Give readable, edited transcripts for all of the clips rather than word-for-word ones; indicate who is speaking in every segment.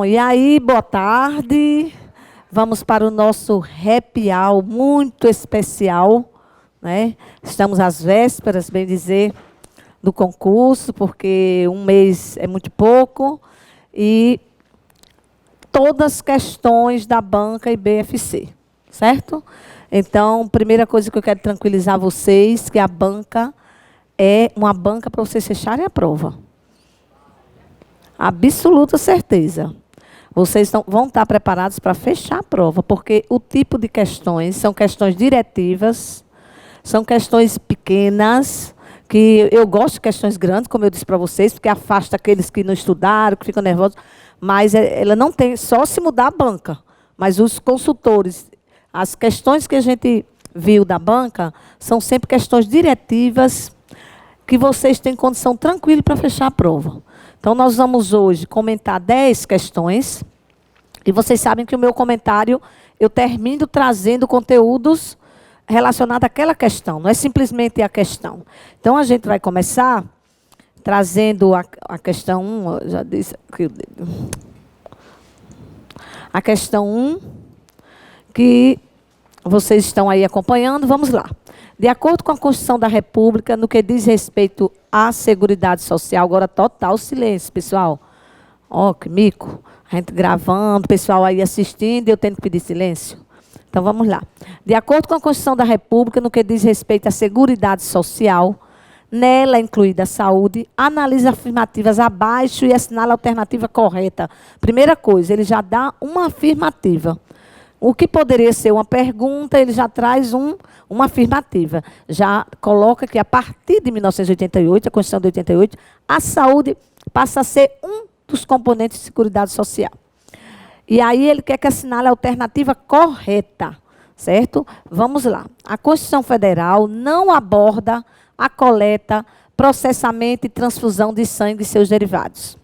Speaker 1: Bom, e aí, boa tarde. Vamos para o nosso happy hour muito especial, né? Estamos às vésperas, bem dizer, do concurso, porque um mês é muito pouco, e todas as questões da banca e BFC, certo? Então, primeira coisa que eu quero tranquilizar vocês, que a banca é uma banca para vocês fecharem a prova. Absoluta certeza. Vocês vão estar preparados para fechar a prova, porque o tipo de questões são questões diretivas, são questões pequenas, que eu gosto de questões grandes, como eu disse para vocês, porque afasta aqueles que não estudaram, que ficam nervosos, mas ela não tem, só se mudar a banca. Mas os consultores, as questões que a gente viu da banca, são sempre questões diretivas, que vocês têm condição tranquila para fechar a prova. Então, nós vamos hoje comentar 10 questões. E vocês sabem que o meu comentário, eu termino trazendo conteúdos relacionados àquela questão. Não é simplesmente a questão. Então, a gente vai começar trazendo a questão 1. Já disse aqui. A questão 1, que vocês estão aí acompanhando. Vamos lá. De acordo com a Constituição da República, no que diz respeito à Seguridade Social, agora total silêncio, pessoal. Ó, que mico. A gente gravando, o pessoal aí assistindo, eu tendo que pedir silêncio. Então, vamos lá. De acordo com a Constituição da República, no que diz respeito à Seguridade Social, nela incluída a saúde, analisa afirmativas abaixo e assinala a alternativa correta. Primeira coisa, ele já dá uma afirmativa. O que poderia ser uma pergunta, ele já traz uma afirmativa. Já coloca que, a partir de 1988, a Constituição de 88, a saúde passa a ser um dos componentes de seguridade social. E aí ele quer que assinale a alternativa correta, certo? Vamos lá. A Constituição Federal não aborda a coleta, processamento e transfusão de sangue e seus derivados.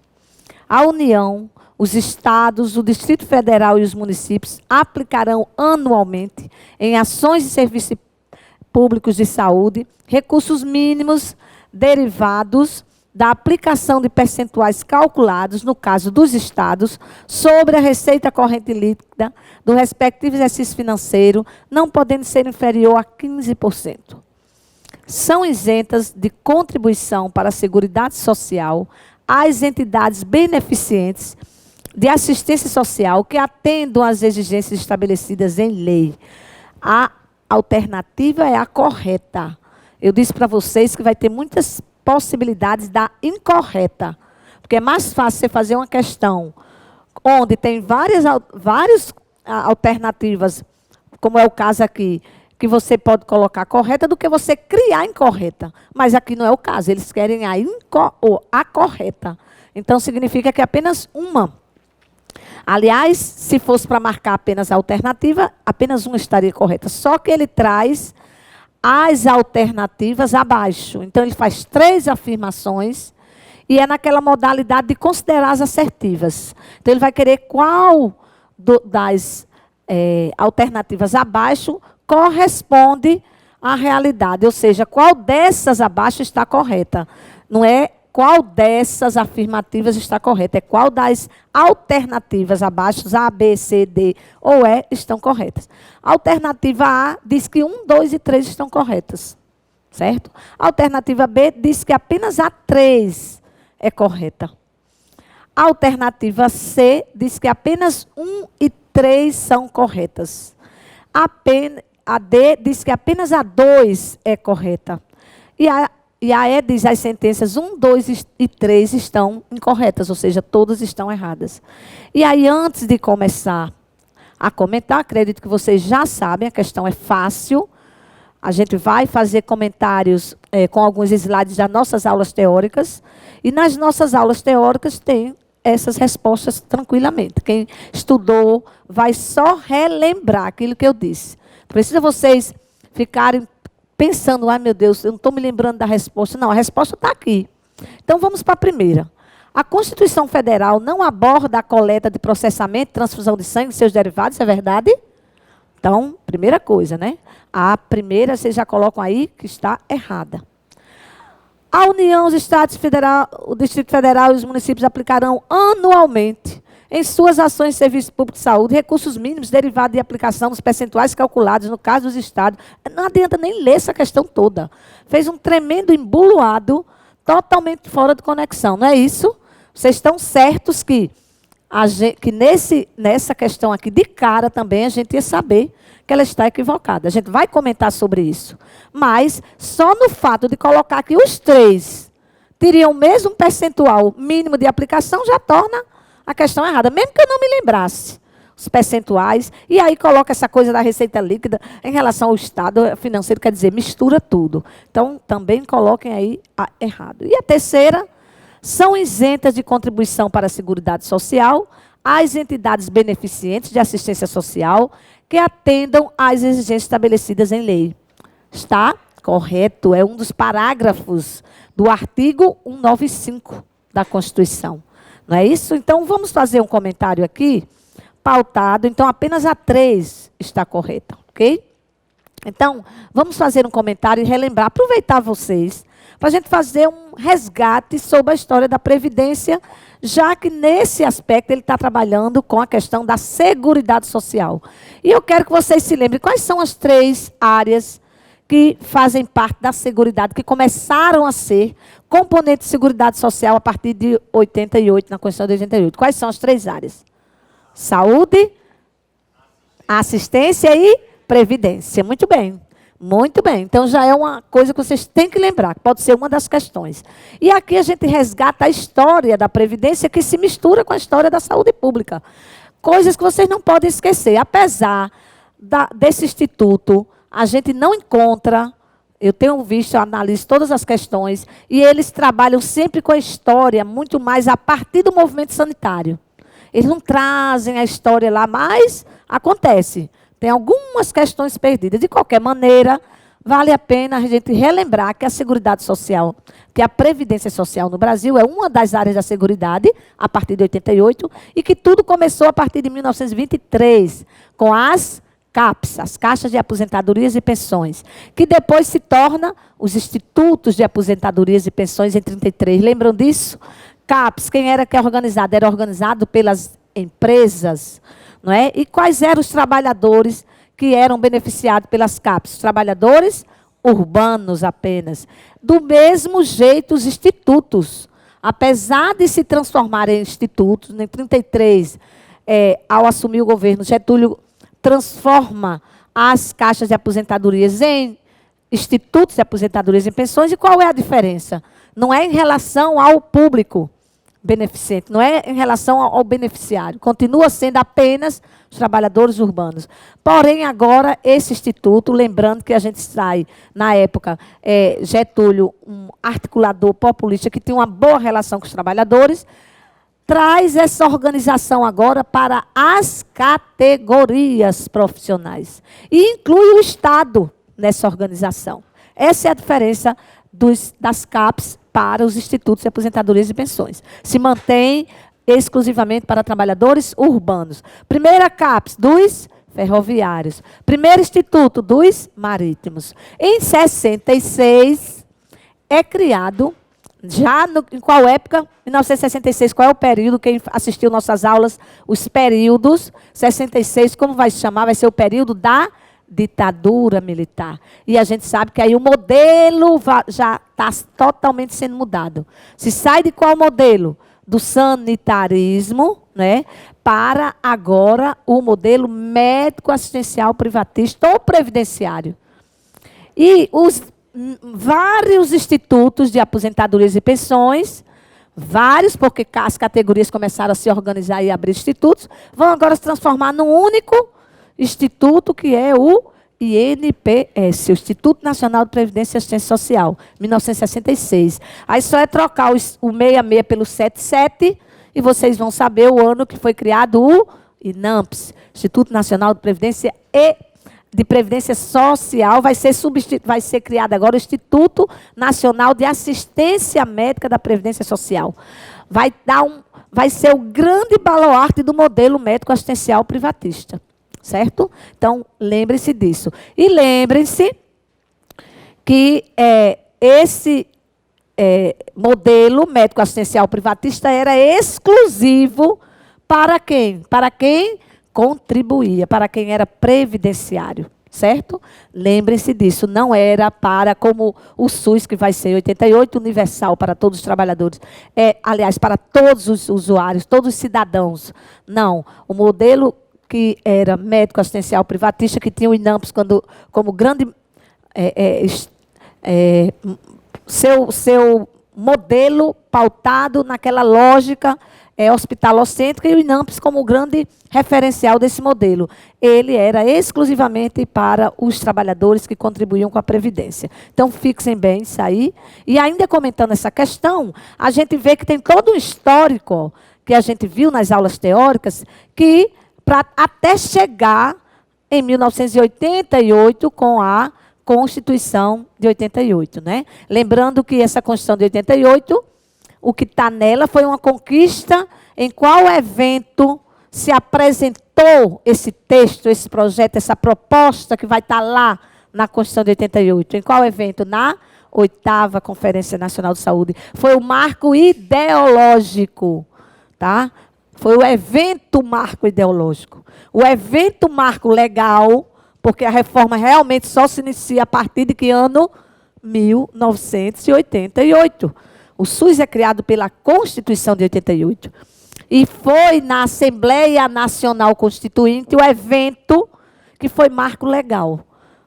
Speaker 1: A União, os estados, o Distrito Federal e os municípios aplicarão anualmente, em ações e serviços públicos de saúde, recursos mínimos derivados da aplicação de percentuais calculados, no caso dos estados, sobre a receita corrente líquida do respectivo exercício financeiro, não podendo ser inferior a 15%. São isentas de contribuição para a Seguridade Social as entidades beneficentes de assistência social que atendam às exigências estabelecidas em lei. A alternativa é a correta. Eu disse para vocês que vai ter muitas possibilidades da incorreta, porque é mais fácil você fazer uma questão onde tem várias alternativas, como é o caso aqui, que você pode colocar correta, do que você criar incorreta. Mas aqui não é o caso, eles querem a correta. Então, significa que é apenas uma. Aliás, se fosse para marcar apenas a alternativa, apenas uma estaria correta. Só que ele traz as alternativas abaixo. Então, ele faz 3 afirmações e é naquela modalidade de considerar as assertivas. Então, ele vai querer qual das alternativas abaixo corresponde à realidade. Ou seja, qual dessas abaixo está correta. Não é qual dessas afirmativas está correta, é qual das alternativas abaixo, A, B, C, D ou E, estão corretas. A alternativa A diz que 1, 2 e 3 estão corretas, certo? A alternativa B diz que apenas a 3 é correta. A alternativa C diz que apenas 1 e 3 são corretas. A D diz que apenas a 2 é correta. E a E diz que as sentenças 1, 2 e 3 estão incorretas, ou seja, todas estão erradas. E aí, antes de começar a comentar, acredito que vocês já sabem, a questão é fácil. A gente vai fazer comentários com alguns slides das nossas aulas teóricas. E nas nossas aulas teóricas tem essas respostas tranquilamente. Quem estudou vai só relembrar aquilo que eu disse. Precisa vocês ficarem pensando, ai meu Deus, eu não estou me lembrando da resposta. Não, a resposta está aqui. Então, vamos para a primeira. A Constituição Federal não aborda a coleta de processamento, transfusão de sangue e seus derivados, é verdade? Então, primeira coisa, né? A primeira, vocês já colocam aí que está errada. A União, os Estados Federal, o Distrito Federal e os municípios aplicarão anualmente, em suas ações de serviço público de saúde, recursos mínimos derivados de aplicação dos percentuais calculados no caso dos estados. Não adianta nem ler essa questão toda. Fez um tremendo embuluado, totalmente fora de conexão, não é isso? Vocês estão certos que nessa questão aqui, de cara também, a gente ia saber que ela está equivocada. A gente vai comentar sobre isso. Mas, só no fato de colocar que os três teriam o mesmo percentual mínimo de aplicação, já torna a questão errada. Mesmo que eu não me lembrasse os percentuais, e aí coloca essa coisa da receita líquida em relação ao estado financeiro, quer dizer, mistura tudo. Então, também coloquem aí errado. E a terceira, são isentas de contribuição para a Seguridade Social as entidades beneficentes de assistência social que atendam às exigências estabelecidas em lei. Está correto, é um dos parágrafos do artigo 195 da Constituição. Não é isso? Então, vamos fazer um comentário aqui, pautado. Então, apenas a 3 está correta, ok? Então, vamos fazer um comentário e relembrar, aproveitar vocês, para a gente fazer um resgate sobre a história da Previdência, já que nesse aspecto ele está trabalhando com a questão da Seguridade Social. E eu quero que vocês se lembrem quais são as 3 áreas que fazem parte da Seguridade, que começaram a ser componente de Seguridade Social a partir de 88, na Constituição de 88. Quais são as 3 áreas? Saúde, assistência e previdência. Muito bem. Muito bem. Então, já é uma coisa que vocês têm que lembrar, que pode ser uma das questões. E aqui a gente resgata a história da Previdência, que se mistura com a história da saúde pública. Coisas que vocês não podem esquecer. Apesar desse instituto, a gente não encontra, eu tenho visto, eu analiso todas as questões, e eles trabalham sempre com a história, muito mais a partir do movimento sanitário. Eles não trazem a história lá, mas acontece. Tem algumas questões perdidas. De qualquer maneira, vale a pena a gente relembrar que a Seguridade Social, que a Previdência Social no Brasil é uma das áreas da Seguridade, a partir de 88, e que tudo começou a partir de 1923, com as CAPs, as Caixas de Aposentadorias e Pensões, que depois se torna os Institutos de Aposentadorias e Pensões em 33. Lembram disso? CAPs, quem era que é organizado? Era organizado pelas empresas, não é? E quais eram os trabalhadores que eram beneficiados pelas CAPs? Os trabalhadores urbanos apenas. Do mesmo jeito, os institutos. Apesar de se transformarem em institutos, em 33, ao assumir o governo, Getúlio transforma as caixas de aposentadorias em institutos de aposentadorias e pensões. E qual é a diferença? Não é em relação ao público beneficente, não é em relação ao beneficiário. Continua sendo apenas os trabalhadores urbanos. Porém, agora, esse instituto, lembrando que a gente sai, na época, Getúlio, um articulador populista que tinha uma boa relação com os trabalhadores, traz essa organização agora para as categorias profissionais. E inclui o Estado nessa organização. Essa é a diferença das CAPs para os institutos de aposentadorias e pensões. Se mantém exclusivamente para trabalhadores urbanos. Primeira CAPs, dos ferroviários. Primeiro instituto, dos marítimos. Em 66, é criado, já em qual época? 1966, qual é o período? Quem assistiu nossas aulas, os períodos. 66, como vai se chamar? Vai ser o período da ditadura militar. E a gente sabe que aí o modelo já está totalmente sendo mudado. Se sai de qual modelo? Do sanitarismo, né, para agora o modelo médico-assistencial privatista ou previdenciário. E os vários institutos de aposentadorias e pensões, vários, porque as categorias começaram a se organizar e abrir institutos, vão agora se transformar num único instituto, que é o INPS, o Instituto Nacional de Previdência e Assistência Social, 1966. Aí só é trocar o 66 pelo 77, e vocês vão saber o ano que foi criado o INAMPS, Instituto Nacional de Previdência Social. Vai ser criado agora o Instituto Nacional de Assistência Médica da Previdência Social. Vai ser o grande baluarte do modelo médico-assistencial privatista. Certo? Então, lembrem-se disso. E lembrem-se que esse modelo médico-assistencial privatista era exclusivo para quem? Para quem contribuía, para quem era previdenciário, certo? Lembrem-se disso, não era para, como o SUS, que vai ser 88, universal para todos os trabalhadores, aliás, para todos os usuários, todos os cidadãos. Não, o modelo que era médico assistencial privatista, que tinha o INAMPS como grande seu modelo pautado naquela lógica hospitalocêntrica, e o INAMPS como o grande referencial desse modelo. Ele era exclusivamente para os trabalhadores que contribuíam com a Previdência. Então, fixem bem isso aí. E ainda comentando essa questão, a gente vê que tem todo um histórico que a gente viu nas aulas teóricas, que até chegar em 1988 com a Constituição de 88, né? Lembrando que essa Constituição de 88, o que está nela foi uma conquista. Em qual evento se apresentou esse texto, esse projeto, essa proposta que vai estar lá na Constituição de 88? Em qual evento? Na 8ª Conferência Nacional de Saúde. Foi o marco ideológico, tá? Foi o evento marco ideológico. O evento marco legal, porque a reforma realmente só se inicia a partir de que ano? 1988. O SUS é criado pela Constituição de 88. E foi na Assembleia Nacional Constituinte o evento que foi marco legal.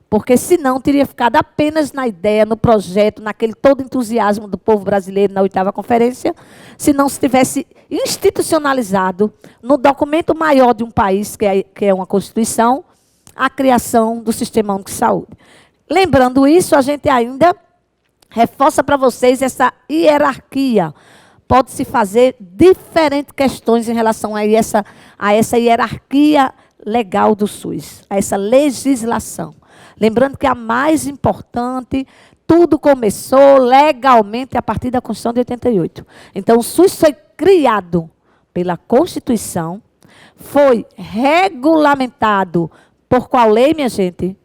Speaker 1: Porque senão teria ficado apenas na ideia, no projeto, naquele todo entusiasmo do povo brasileiro na 8ª Conferência, se não se tivesse institucionalizado no documento maior de um país, que é uma Constituição, a criação do Sistema Único de Saúde. Lembrando isso, a gente ainda reforça para vocês essa hierarquia. Pode-se fazer diferentes questões em relação a essa hierarquia legal do SUS, a essa legislação. Lembrando que a mais importante, tudo começou legalmente a partir da Constituição de 88. Então, o SUS foi criado pela Constituição, foi regulamentado por qual lei, minha gente?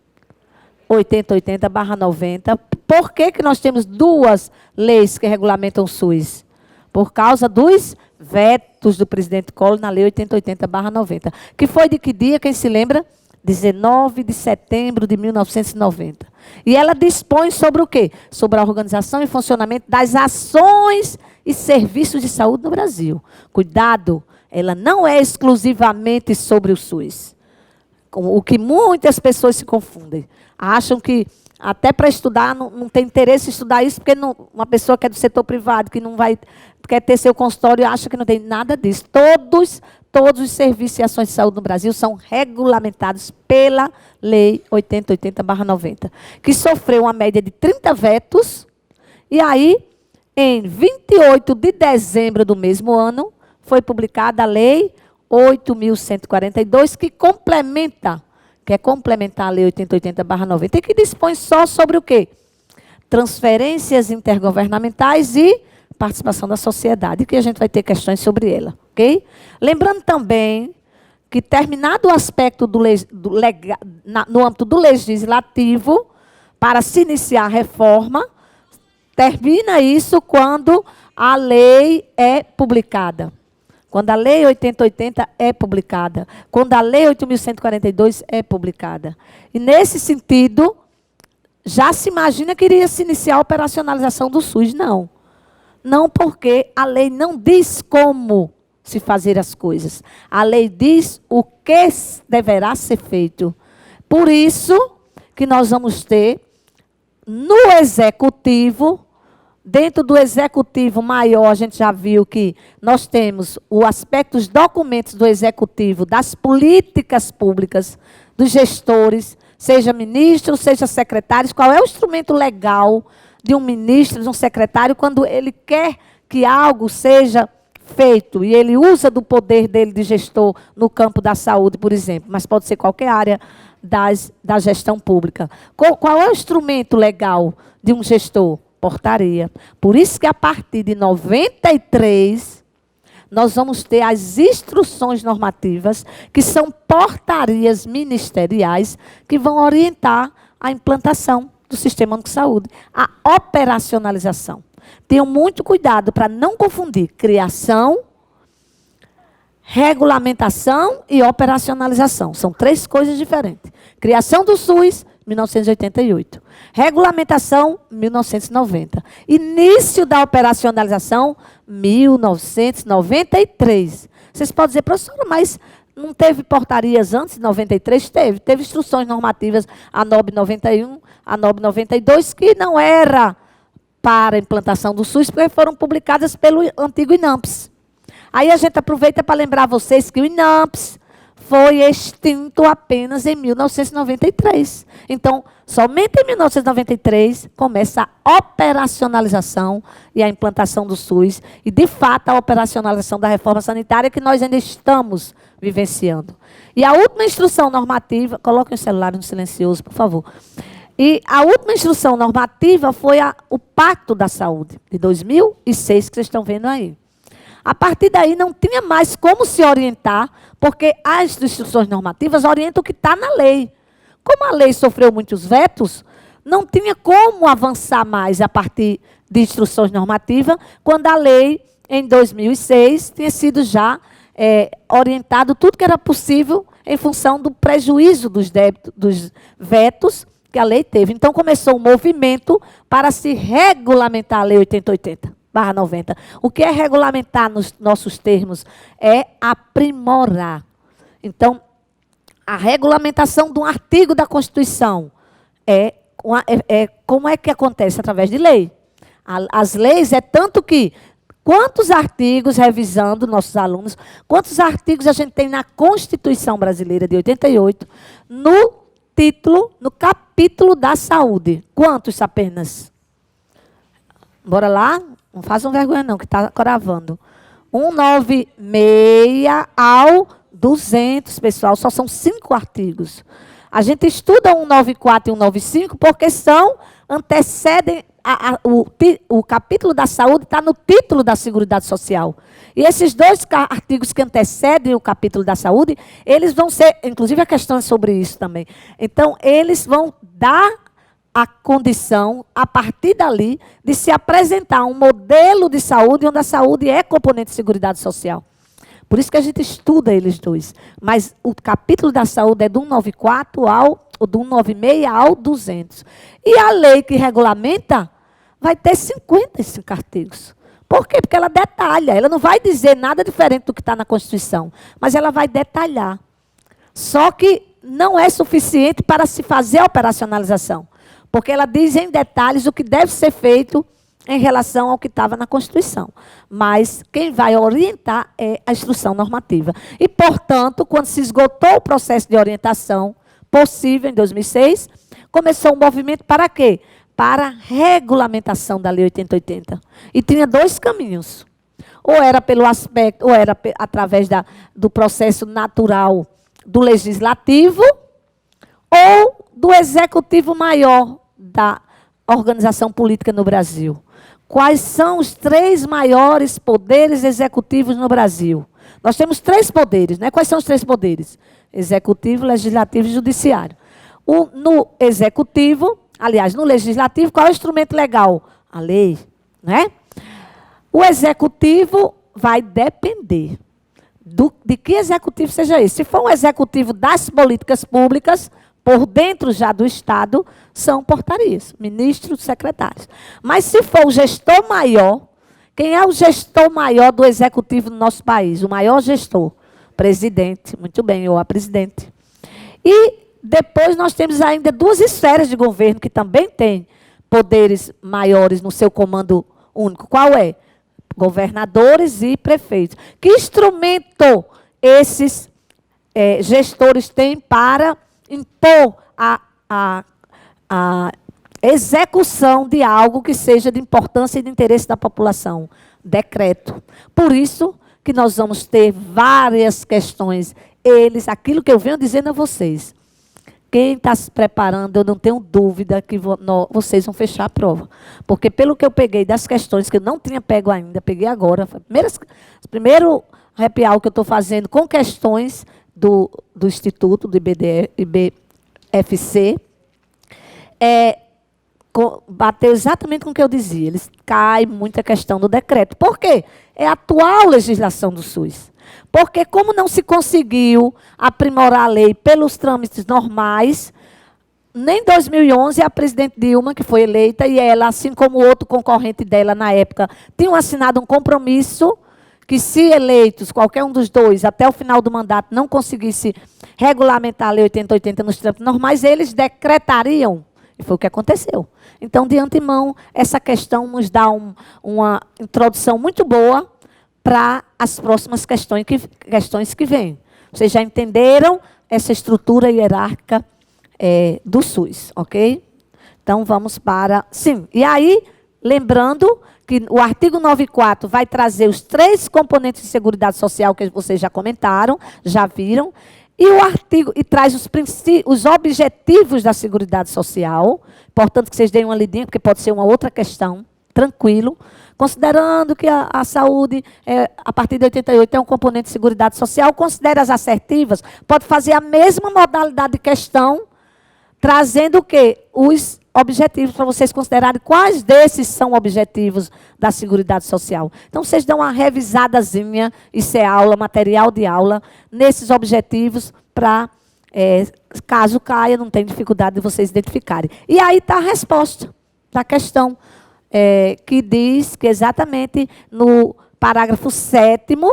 Speaker 1: 8080/90. Por que nós temos duas leis que regulamentam o SUS? Por causa dos vetos do presidente Collor na lei 8080/90. Que foi de que dia, quem se lembra? 19 de setembro de 1990. E ela dispõe sobre o quê? Sobre a organização e funcionamento das ações e serviços de saúde no Brasil. Cuidado, ela não é exclusivamente sobre o SUS. O que muitas pessoas se confundem. Acham que até para estudar, não tem interesse em estudar isso, porque uma pessoa que é do setor privado, que não vai, quer ter seu consultório, acha que não tem nada disso. Todos os serviços e ações de saúde no Brasil são regulamentados pela Lei 8080/90, que sofreu uma média de 30 vetos, e aí, em 28 de dezembro do mesmo ano, foi publicada a Lei 8.142, que quer complementar a Lei 8080/90, e que dispõe só sobre o quê? Transferências intergovernamentais e participação da sociedade, que a gente vai ter questões sobre ela, ok? Lembrando também que, terminado o aspecto no âmbito do legislativo, para se iniciar a reforma, termina isso quando a lei é publicada. Quando a Lei 8080 é publicada. Quando a Lei 8.142 é publicada. E, nesse sentido, já se imagina que iria se iniciar a operacionalização do SUS. Não. Não, porque a lei não diz como se fazer as coisas. A lei diz o que deverá ser feito. Por isso que nós vamos ter, no Executivo, dentro do Executivo maior, a gente já viu que nós temos o aspecto dos documentos do Executivo, das políticas públicas, dos gestores, seja ministro, seja secretários. Qual é o instrumento legal de um ministro, de um secretário, quando ele quer que algo seja feito, e ele usa do poder dele de gestor no campo da saúde, por exemplo, mas pode ser qualquer área da gestão pública. Qual é o instrumento legal de um gestor? Portaria. Por isso que, a partir de 93, nós vamos ter as instruções normativas, que são portarias ministeriais, que vão orientar a implantação do Sistema Único de Saúde, a operacionalização. Tenham muito cuidado para não confundir criação, Regulamentação e operacionalização. São 3 coisas diferentes. Criação do SUS, 1988. Regulamentação, 1990. Início da operacionalização, 1993. Vocês podem dizer, professora, mas não teve portarias antes de 93? Teve. Teve instruções normativas, a NOB 91, a NOB 92, que não era para a implantação do SUS, porque foram publicadas pelo antigo INAMPS. Aí a gente aproveita para lembrar vocês que o INAMPS foi extinto apenas em 1993. Então, somente em 1993 começa a operacionalização e a implantação do SUS e, de fato, a operacionalização da reforma sanitária que nós ainda estamos vivenciando. E a última instrução normativa, coloquem o celular no silencioso, por favor. E a última instrução normativa foi o Pacto da Saúde, de 2006, que vocês estão vendo aí. A partir daí, não tinha mais como se orientar, porque as instruções normativas orientam o que está na lei. Como a lei sofreu muitos vetos, não tinha como avançar mais a partir de instruções normativas, quando a lei, em 2006, tinha sido já orientado tudo que era possível em função do prejuízo dos vetos que a lei teve. Então, começou um movimento para se regulamentar a Lei 8080/90. O que é regulamentar nos nossos termos? É aprimorar. Então, a regulamentação de um artigo da Constituição como é que acontece? Através de lei. As leis é tanto que, quantos artigos, revisando nossos alunos, quantos artigos a gente tem na Constituição Brasileira de 88, no capítulo da saúde? Quantos apenas? Bora lá? Não façam vergonha não, que está gravando. 196 ao 200, pessoal. Só são 5 artigos. A gente estuda 194 e 195 porque antecedem o capítulo da saúde, está no título da Seguridade Social. E esses 2 artigos que antecedem o capítulo da saúde, eles vão ser, inclusive a questão é sobre isso também. Então, eles vão dar a condição, a partir dali, de se apresentar um modelo de saúde, onde a saúde é componente de Seguridade Social. Por isso que a gente estuda eles 2. Mas o capítulo da saúde é do 194 do 196 ao 200. E a lei que regulamenta vai ter 55 artigos. Por quê? Porque ela detalha. Ela não vai dizer nada diferente do que está na Constituição, mas ela vai detalhar. Só que não é suficiente para se fazer a operacionalização. Porque ela diz em detalhes o que deve ser feito em relação ao que estava na Constituição. Mas quem vai orientar é a instrução normativa. E, portanto, quando se esgotou o processo de orientação possível, em 2006, começou um movimento para quê? Para a regulamentação da Lei 8080. E tinha 2 caminhos. Ou era pelo aspecto, ou era através do processo natural do legislativo, ou do executivo maior da organização política no Brasil. Quais são os 3 maiores poderes executivos no Brasil? Nós temos 3 poderes, né? Quais são os 3 poderes? Executivo, legislativo e judiciário. No executivo, aliás, no legislativo, qual é o instrumento legal? A lei, né? O executivo vai depender de que executivo seja esse. Se for um executivo das políticas públicas, por dentro já do Estado, são portarias, ministros, secretários. Mas se for o gestor maior, quem é o gestor maior do executivo no nosso país? O maior gestor? Presidente, muito bem, ou a presidente. E depois nós temos ainda 2 esferas de governo que também têm poderes maiores no seu comando único. Qual é? Governadores e prefeitos. Que instrumento esses gestores têm para impor a execução de algo que seja de importância e de interesse da população? Decreto. Por isso que nós vamos ter várias questões. Aquilo que eu venho dizendo a vocês, quem está se preparando, eu não tenho dúvida que vocês vão fechar a prova. Porque pelo que eu peguei das questões que eu não tinha pego ainda, peguei agora, primeiro happy hour que eu estou fazendo com questões do Instituto, do IBFC, bateu exatamente com o que eu dizia. Eles caem muita questão do decreto. Por quê? É a atual legislação do SUS. Porque como não se conseguiu aprimorar a lei pelos trâmites normais, nem em 2011 a presidente Dilma, que foi eleita, e ela, assim como o outro concorrente dela na época, tinham assinado um compromisso que se eleitos, qualquer um dos dois, até o final do mandato, não conseguisse regulamentar a lei 8080 nos trâmites normais, eles decretariam. E foi o que aconteceu. Então, de antemão, essa questão nos dá uma introdução muito boa para as próximas questões que vêm. Vocês já entenderam essa estrutura hierárquica do SUS, ok? Então, vamos para... Sim, e aí, lembrando que o artigo 94 vai trazer os 3 componentes de seguridade social que vocês já comentaram, já viram, e o artigo traz os objetivos da seguridade social, portanto que vocês deem uma lidinha, porque pode ser uma outra questão, tranquilo, considerando que a saúde, a partir de 88, é um componente de seguridade social, considere as assertivas, pode fazer a mesma modalidade de questão, trazendo o quê? Os objetivos, para vocês considerarem quais desses são objetivos da seguridade social. Então, vocês dão uma revisadazinha, isso é aula, material de aula, nesses objetivos, para, caso caia, não tem dificuldade de vocês identificarem. E aí está a resposta da questão, que diz que exatamente no parágrafo 7º,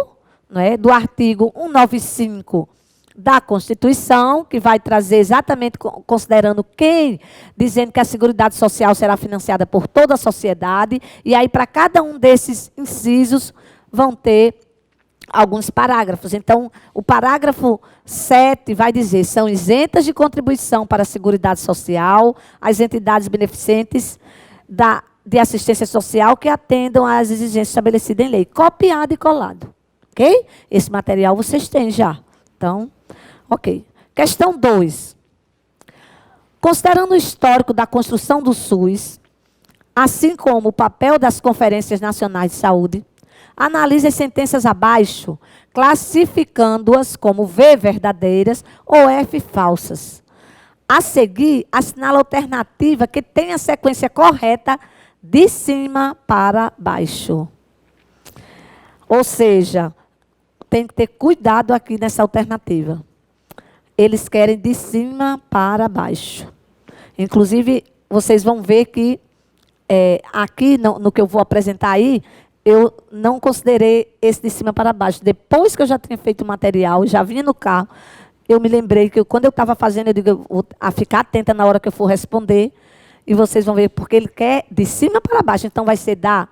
Speaker 1: né, do artigo 195 da Constituição, que vai trazer exatamente, considerando quem, dizendo que a Seguridade Social será financiada por toda a sociedade, e aí para cada um desses incisos vão ter alguns parágrafos. Então, o parágrafo 7 vai dizer, são isentas de contribuição para a Seguridade Social as entidades beneficentes de assistência social que atendam às exigências estabelecidas em lei. Copiado e colado. Ok? Esse material vocês têm já. Então... Ok. Questão 2. Considerando o histórico da construção do SUS, assim como o papel das conferências nacionais de saúde, analise as sentenças abaixo, classificando-as como V verdadeiras ou F falsas. A seguir, assinala a alternativa que tem a sequência correta de cima para baixo. Ou seja, tem que ter cuidado aqui nessa alternativa. Eles querem de cima para baixo. Inclusive, vocês vão ver que aqui, no que eu vou apresentar aí, eu não considerei esse de cima para baixo. Depois que eu já tinha feito o material, já vinha no carro, eu me lembrei que quando eu estava fazendo, eu digo, eu vou ficar atenta na hora que eu for responder, e vocês vão ver, porque ele quer de cima para baixo. Então, vai ser da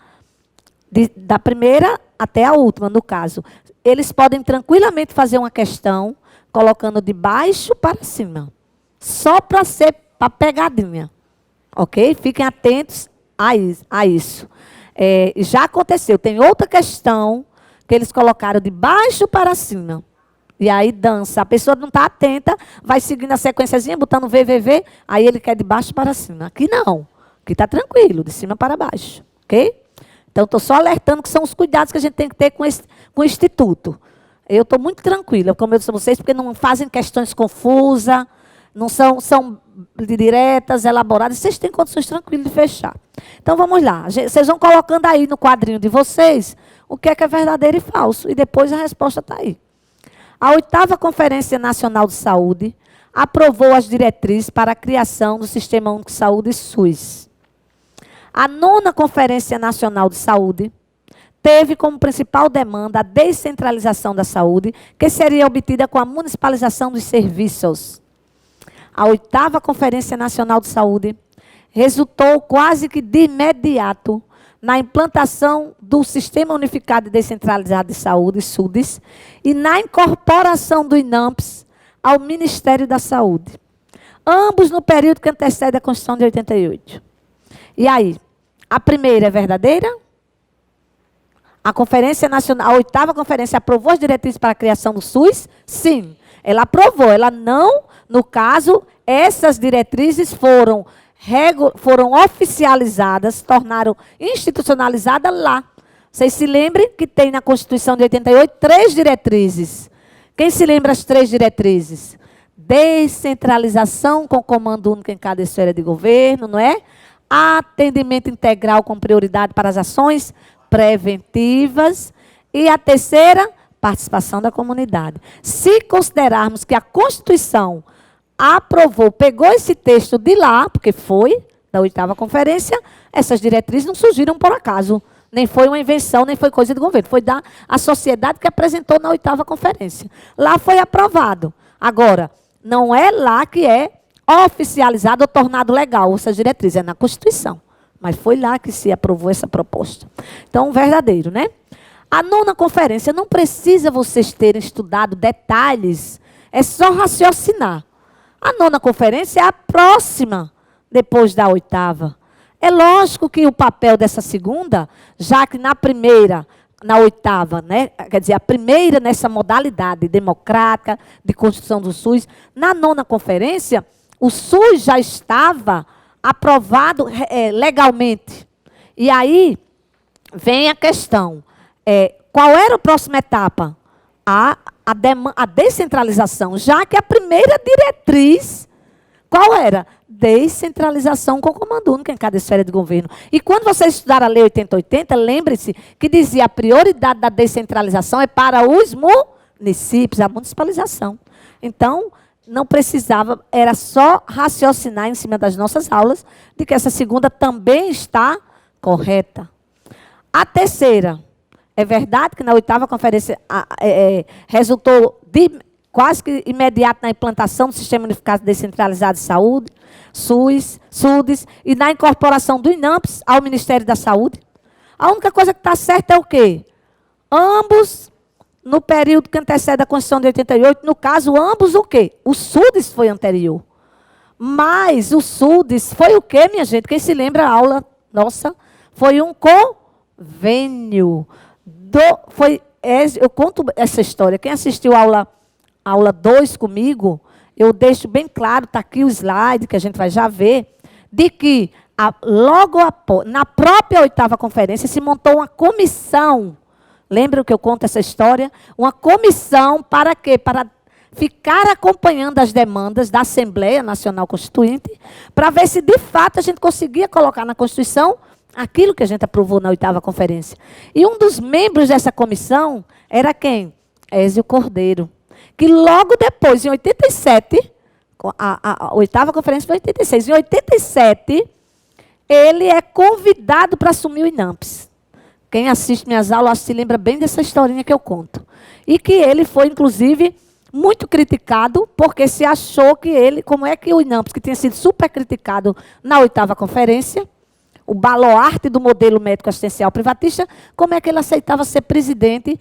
Speaker 1: primeira até a última, no caso. Eles podem tranquilamente fazer uma questão colocando de baixo para cima. Só para ser para pegadinha. Ok? Fiquem atentos a isso. Já aconteceu. Tem outra questão que eles colocaram de baixo para cima. E aí dança. A pessoa não está atenta, vai seguindo a sequenciazinha, botando VVV, aí ele quer de baixo para cima. Aqui não. Aqui está tranquilo, de cima para baixo. Ok? Então, estou só alertando que são os cuidados que a gente tem que ter com o Instituto. Eu estou muito tranquila, como eu disse a vocês, porque não fazem questões confusas, não são diretas, elaboradas. Vocês têm condições tranquilas de fechar. Então, vamos lá. Vocês vão colocando aí no quadrinho de vocês o que é verdadeiro e falso. E depois a resposta está aí. A 8ª Conferência Nacional de Saúde aprovou as diretrizes para a criação do Sistema Único de Saúde SUS. A 9ª Conferência Nacional de Saúde teve como principal demanda a descentralização da saúde, que seria obtida com a municipalização dos serviços. A 8ª Conferência Nacional de Saúde resultou quase que de imediato na implantação do Sistema Unificado e Descentralizado de Saúde, SUDES, e na incorporação do INAMPS ao Ministério da Saúde. Ambos no período que antecede a Constituição de 88. E aí, a primeira é verdadeira? A Conferência Nacional, a 8ª Conferência aprovou as diretrizes para a criação do SUS? Sim, ela aprovou. Ela não, no caso, essas diretrizes foram oficializadas, tornaram institucionalizadas lá. Vocês se lembrem que tem na Constituição de 88 3 diretrizes. Quem se lembra as 3 diretrizes? Descentralização com comando único em cada esfera de governo, não é? Atendimento integral com prioridade para as ações preventivas. E a terceira, participação da comunidade. Se considerarmos que a Constituição aprovou, pegou esse texto de lá, porque foi da 8ª Conferência, essas diretrizes não surgiram por acaso. Nem foi uma invenção, nem foi coisa do governo. Foi da a sociedade que apresentou na 8ª Conferência. Lá foi aprovado. Agora, não é lá que é oficializado ou tornado legal essas diretrizes, é na Constituição. Mas foi lá que se aprovou essa proposta. Então, verdadeiro, né? A 9ª Conferência, não precisa vocês terem estudado detalhes, é só raciocinar. A 9ª Conferência é a próxima, depois da 8ª. É lógico que o papel dessa segunda, já que na primeira, na 8ª, né, quer dizer, a primeira nessa modalidade democrática de construção do SUS, na 9ª Conferência, o SUS já estava aprovado legalmente. E aí vem a questão, qual era a próxima etapa? A descentralização, já que a primeira diretriz, qual era? Descentralização com comando único em cada esfera de governo. E quando vocês estudaram a Lei 8080, lembre-se que dizia a prioridade da descentralização é para os municípios, a municipalização. Então, não precisava, era só raciocinar em cima das nossas aulas de que essa segunda também está correta. A terceira, é verdade que na 8ª Conferência resultou quase que imediato na implantação do Sistema Unificado Descentralizado de Saúde, SUDES, e na incorporação do INAMPS ao Ministério da Saúde. A única coisa que está certa é o quê? Ambos, no período que antecede a Constituição de 88, no caso, ambos o quê? O SUDES foi anterior. Mas o SUDES foi o quê, minha gente? Quem se lembra a aula nossa? Foi um convênio. Eu conto essa história. Quem assistiu a aula 2 comigo, eu deixo bem claro, está aqui o slide, que a gente vai já ver, de que logo após, na própria 8ª Conferência, se montou uma comissão. Lembram que eu conto essa história? Uma comissão para quê? Para ficar acompanhando as demandas da Assembleia Nacional Constituinte, para ver se, de fato, a gente conseguia colocar na Constituição aquilo que a gente aprovou na 8ª Conferência. E um dos membros dessa comissão era quem? Ézio Cordeiro. Que logo depois, em 87, a 8ª Conferência foi em 86, em 87, ele é convidado para assumir o INAMPS. Quem assiste minhas aulas se lembra bem dessa historinha que eu conto. E que ele foi, inclusive, muito criticado, porque se achou que ele, como é que o INAMPS, que tinha sido super criticado na 8ª Conferência, o baluarte do modelo médico assistencial privatista, como é que ele aceitava ser presidente,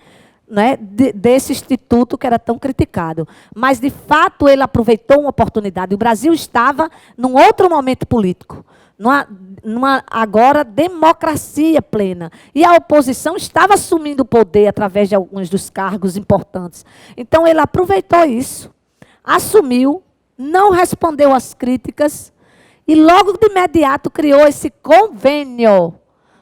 Speaker 1: né, desse instituto que era tão criticado. Mas, de fato, ele aproveitou uma oportunidade. O Brasil estava num outro momento político, numa agora democracia plena. E a oposição estava assumindo o poder através de alguns dos cargos importantes. Então, ele aproveitou isso, assumiu, não respondeu às críticas e, logo de imediato, criou esse convênio.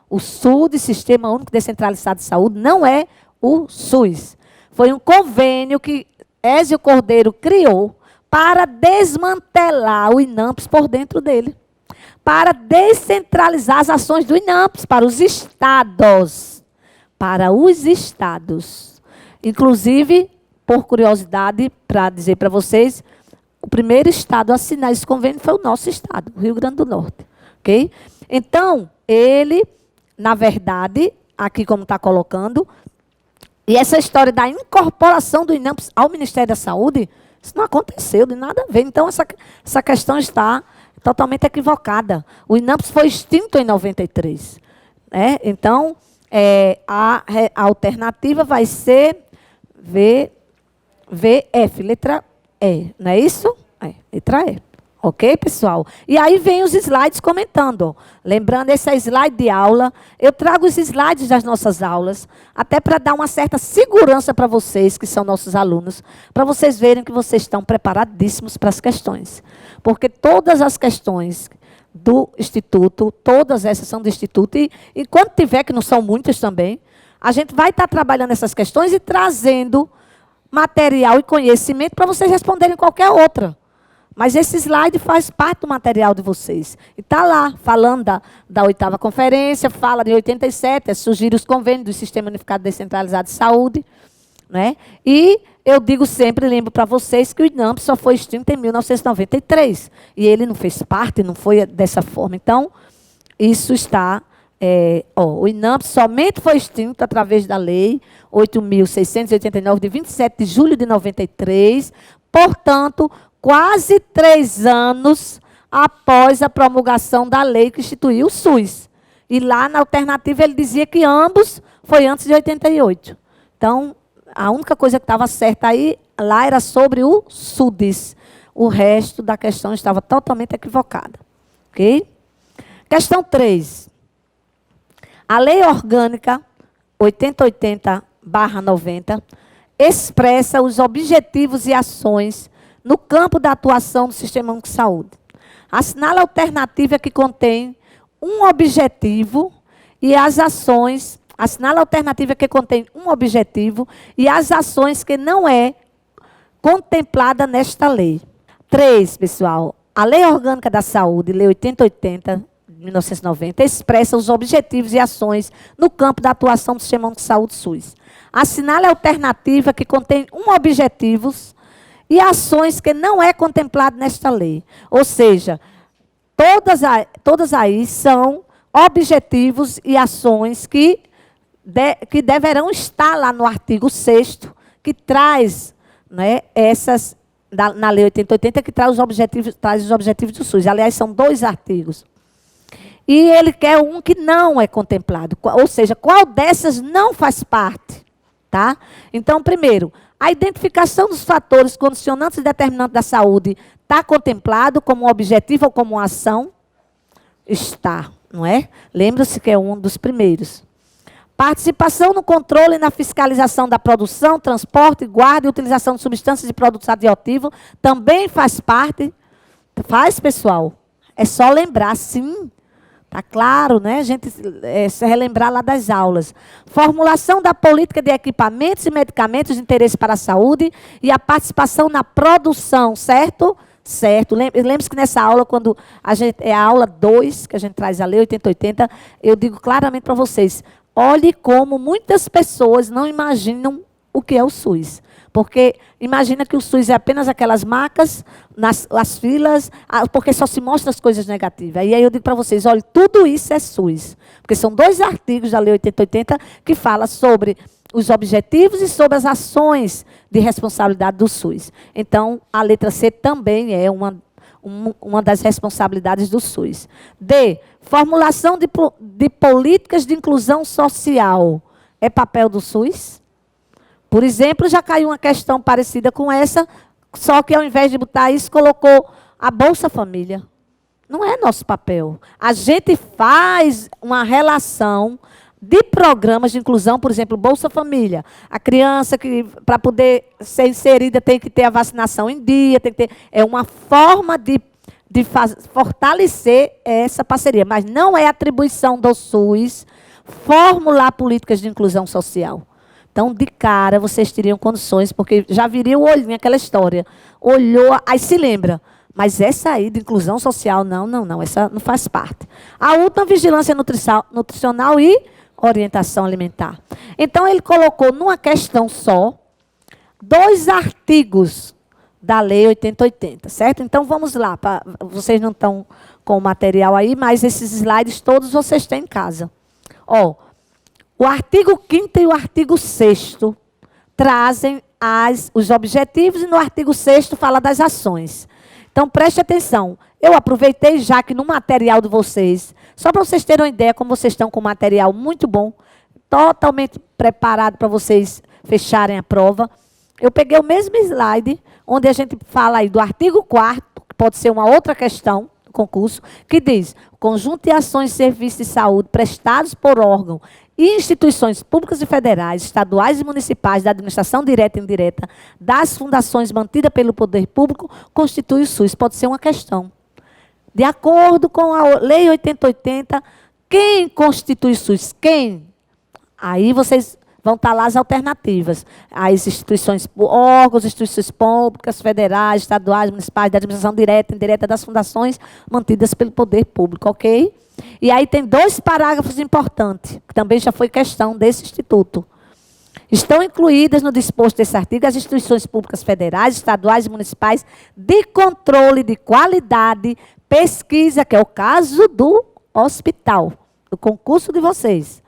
Speaker 1: O SUDES, Sistema Único Descentralizado de Saúde, não é o SUS. Foi um convênio que Ézio Cordeiro criou para desmantelar o INAMPS por dentro dele. Para descentralizar as ações do INAMPS para os estados. Para os estados. Inclusive, por curiosidade, para dizer para vocês, o primeiro estado a assinar esse convênio foi o nosso estado, o Rio Grande do Norte. Okay? Então, ele, na verdade, aqui como está colocando, e essa história da incorporação do INAMPS ao Ministério da Saúde, isso não aconteceu, de nada a ver. Então, essa questão está totalmente equivocada. O INAMPS foi extinto em 93. Né? Então, a alternativa vai ser VF, letra E. Não é isso? Letra E. Ok, pessoal? E aí vem os slides comentando. Lembrando, esse é slide de aula. Eu trago os slides das nossas aulas, até para dar uma certa segurança para vocês, que são nossos alunos, para vocês verem que vocês estão preparadíssimos para as questões. Porque todas as questões do Instituto, todas essas são do Instituto, e enquanto tiver, que não são muitas também, a gente vai estar trabalhando essas questões e trazendo material e conhecimento para vocês responderem qualquer outra. Mas esse slide faz parte do material de vocês. E está lá, falando da 8ª Conferência, fala de 87, surgiram os convênios do Sistema Unificado Descentralizado de Saúde. né? E eu digo sempre, lembro para vocês, que o INAMP só foi extinto em 1993. E ele não fez parte, não foi dessa forma. Então, isso está... o INAMP somente foi extinto através da Lei 8.689, de 27 de julho de 93. Portanto, quase 3 anos após a promulgação da lei que instituiu o SUS. E lá na alternativa ele dizia que ambos foi antes de 88. Então, a única coisa que estava certa aí, lá era sobre o SUDES. O resto da questão estava totalmente equivocada. Ok? Questão 3. A Lei Orgânica 8080/90 expressa os objetivos e ações no campo da atuação do Sistema Único de Saúde. Assinala a alternativa que contém um objetivo e as ações. Assinala a alternativa que contém um objetivo e as ações que não é contemplada nesta lei. 3, pessoal. A Lei Orgânica da Saúde, Lei 8080, de 1990, expressa os objetivos e ações no campo da atuação do Sistema Único de Saúde SUS. Assinale a alternativa que contém um objetivo e ações que não é contemplado nesta lei. Ou seja, todas aí são objetivos e ações que deverão estar lá no artigo 6º, que traz, né, essas, na Lei 8080, que traz os objetivos do SUS. Aliás, são 2 artigos. E ele quer um que não é contemplado. Ou seja, qual dessas não faz parte? Tá? Então, primeiro, a identificação dos fatores condicionantes e determinantes da saúde está contemplado como um objetivo ou como uma ação? Está, não é? Lembra-se que é um dos primeiros. Participação no controle e na fiscalização da produção, transporte, guarda e utilização de substâncias e produtos radioativos também faz parte? Faz, pessoal? É só lembrar, sim. Está claro, né? A gente se relembrar lá das aulas. Formulação da política de equipamentos e medicamentos de interesse para a saúde e a participação na produção, certo? Certo. Lembre-se que nessa aula, quando é a aula 2, que a gente traz a Lei 8080, eu digo claramente para vocês, olhe como muitas pessoas não imaginam o que é o SUS. Porque imagina que o SUS é apenas aquelas macas, as filas, porque só se mostra as coisas negativas. E aí eu digo para vocês, olha, tudo isso é SUS. Porque são 2 artigos da Lei 8080 que falam sobre os objetivos e sobre as ações de responsabilidade do SUS. Então, a letra C também é uma das responsabilidades do SUS. D, formulação de políticas de inclusão social. É papel do SUS? Por exemplo, já caiu uma questão parecida com essa, só que ao invés de botar isso, colocou a Bolsa Família. Não é nosso papel. A gente faz uma relação de programas de inclusão, por exemplo, Bolsa Família. A criança que, para poder ser inserida, tem que ter a vacinação em dia, tem que ter, é uma forma de fortalecer essa parceria. Mas não é atribuição do SUS formular políticas de inclusão social. Então, de cara, vocês teriam condições, porque já viria o olhinho, aquela história. Olhou, aí se lembra. Mas essa aí de inclusão social, não, essa não faz parte. A última, vigilância nutricional e orientação alimentar. Então, ele colocou numa questão só 2 artigos da Lei 8080, certo? Então, vamos lá. Vocês não estão com o material aí, mas esses slides todos vocês têm em casa. Ó, o artigo 5º e o artigo 6º trazem os objetivos e no artigo 6º fala das ações. Então, preste atenção. Eu aproveitei já que no material de vocês, só para vocês terem uma ideia como vocês estão com material muito bom, totalmente preparado para vocês fecharem a prova, eu peguei o mesmo slide, onde a gente fala aí do artigo 4º, que pode ser uma outra questão do concurso, que diz, conjunto de ações e serviços de saúde prestados por órgão e instituições públicas e federais, estaduais e municipais, da administração direta e indireta, das fundações mantidas pelo poder público, constitui o SUS. Pode ser uma questão. De acordo com a Lei 8080, quem constitui o SUS? Quem? Aí vocês vão estar lá as alternativas. As instituições, órgãos, instituições públicas, federais, estaduais, municipais, da administração direta e indireta das fundações mantidas pelo poder público, ok? E aí tem 2 parágrafos importantes, que também já foi questão desse instituto. Estão incluídas no disposto desse artigo as instituições públicas federais, estaduais e municipais de controle de qualidade, pesquisa, que é o caso do hospital, do concurso de vocês.